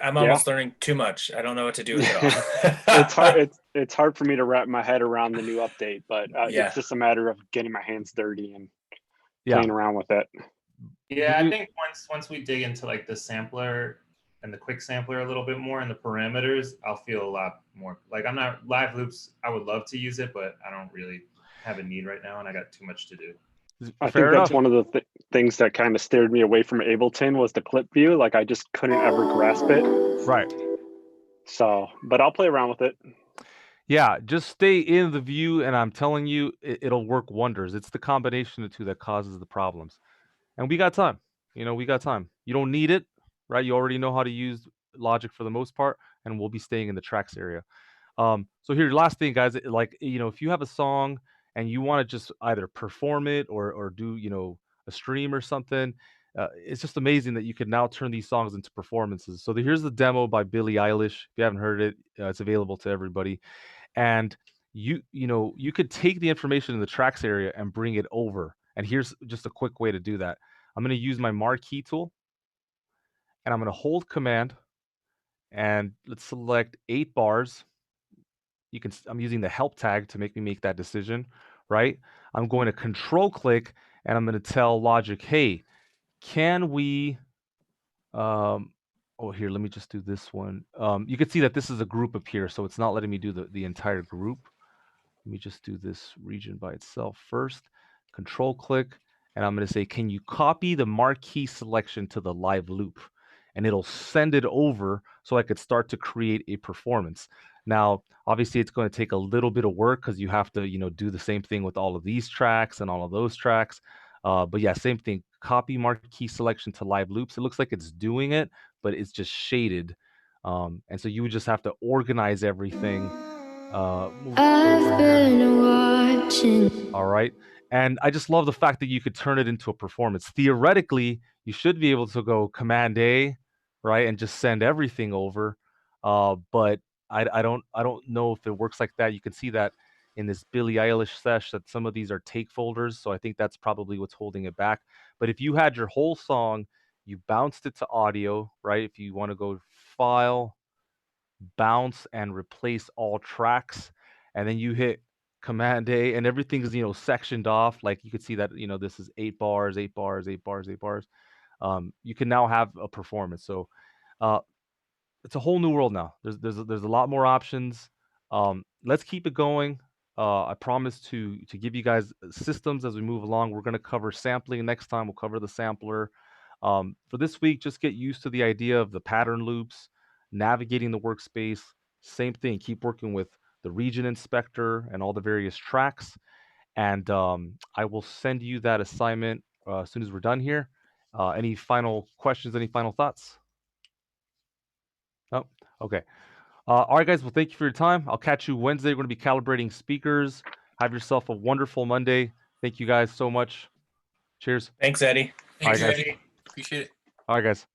Speaker 3: I'm almost learning too much. I don't know what to do with it all.
Speaker 2: It's hard. It's hard for me to wrap my head around the new update, but
Speaker 3: Yeah.
Speaker 2: it's just a matter of getting my hands dirty and
Speaker 1: Yeah.
Speaker 2: playing around with it.
Speaker 4: Yeah, I think once we dig into like the sampler and the quick sampler a little bit more and the parameters, I'll feel a lot more like I'm not live loops. I would love to use it, but I don't really have a need right now, and I got too much to do.
Speaker 2: I
Speaker 1: Fair
Speaker 2: think that's
Speaker 1: enough.
Speaker 2: one of the things that kind of steered me away from Ableton was the clip view. Like I just couldn't ever grasp it.
Speaker 1: Right.
Speaker 2: So, but I'll play around with it.
Speaker 1: Yeah, just stay in the view, and I'm telling you, it'll work wonders. It's the combination of the two that causes the problems. And we got time. We got time. You don't need it, right? You already know how to use Logic for the most part, and we'll be staying in the tracks area. So here, last thing, guys, like, if you have a song and you want to just either perform it or do, a stream or something, it's just amazing that you can now turn these songs into performances. So here's the demo by Billie Eilish. If you haven't heard it, it's available to everybody. And you could take the information in the tracks area and bring it over. And here's just a quick way to do that. I'm going to use my marquee tool, and I'm going to hold command, and let's select 8 bars. I'm using the help tag to make me make that decision, right? I'm going to control click, and I'm going to tell Logic, hey, can we here, let me just do this one. You can see that this is a group up here, so it's not letting me do the entire group. Let me just do this region by itself first. Control click, and I'm going to say, can you copy the marquee selection to the live loop? And it'll send it over so I could start to create a performance. Now, obviously, it's going to take a little bit of work because you have to, do the same thing with all of these tracks and all of those tracks. But yeah, same thing. Copy marquee selection to live loops. It looks like it's doing it, but it's just shaded. And so you would just have to organize everything.
Speaker 6: I've been watching.
Speaker 1: All right. And I just love the fact that you could turn it into a performance. Theoretically, you should be able to go Command A, right, and just send everything over. But I don't know if it works like that. You can see that in this Billie Eilish sesh that some of these are take folders. So I think that's probably what's holding it back. But if you had your whole song, you bounced it to audio, right? If you want to go File, Bounce, and Replace all tracks, and then you hit Command A, and everything's sectioned off. Like you could see that this is 8 bars, 8 bars, 8 bars, 8 bars. You can now have a performance. So it's a whole new world now. There's a lot more options. Let's keep it going. I promise to give you guys systems as we move along. We're going to cover sampling next time. We'll cover the sampler. For this week, just get used to the idea of the pattern loops, navigating the workspace. Same thing. Keep working with the region inspector and all the various tracks. And I will send you that assignment as soon as we're done here. Any final questions? Any final thoughts? Oh, okay. All right, guys. Well, thank you for your time. I'll catch you Wednesday. We're going to be calibrating speakers. Have yourself a wonderful Monday. Thank you guys so much. Cheers.
Speaker 3: Thanks, Eddie.
Speaker 1: All right, guys.
Speaker 3: Appreciate it.
Speaker 1: All right, guys.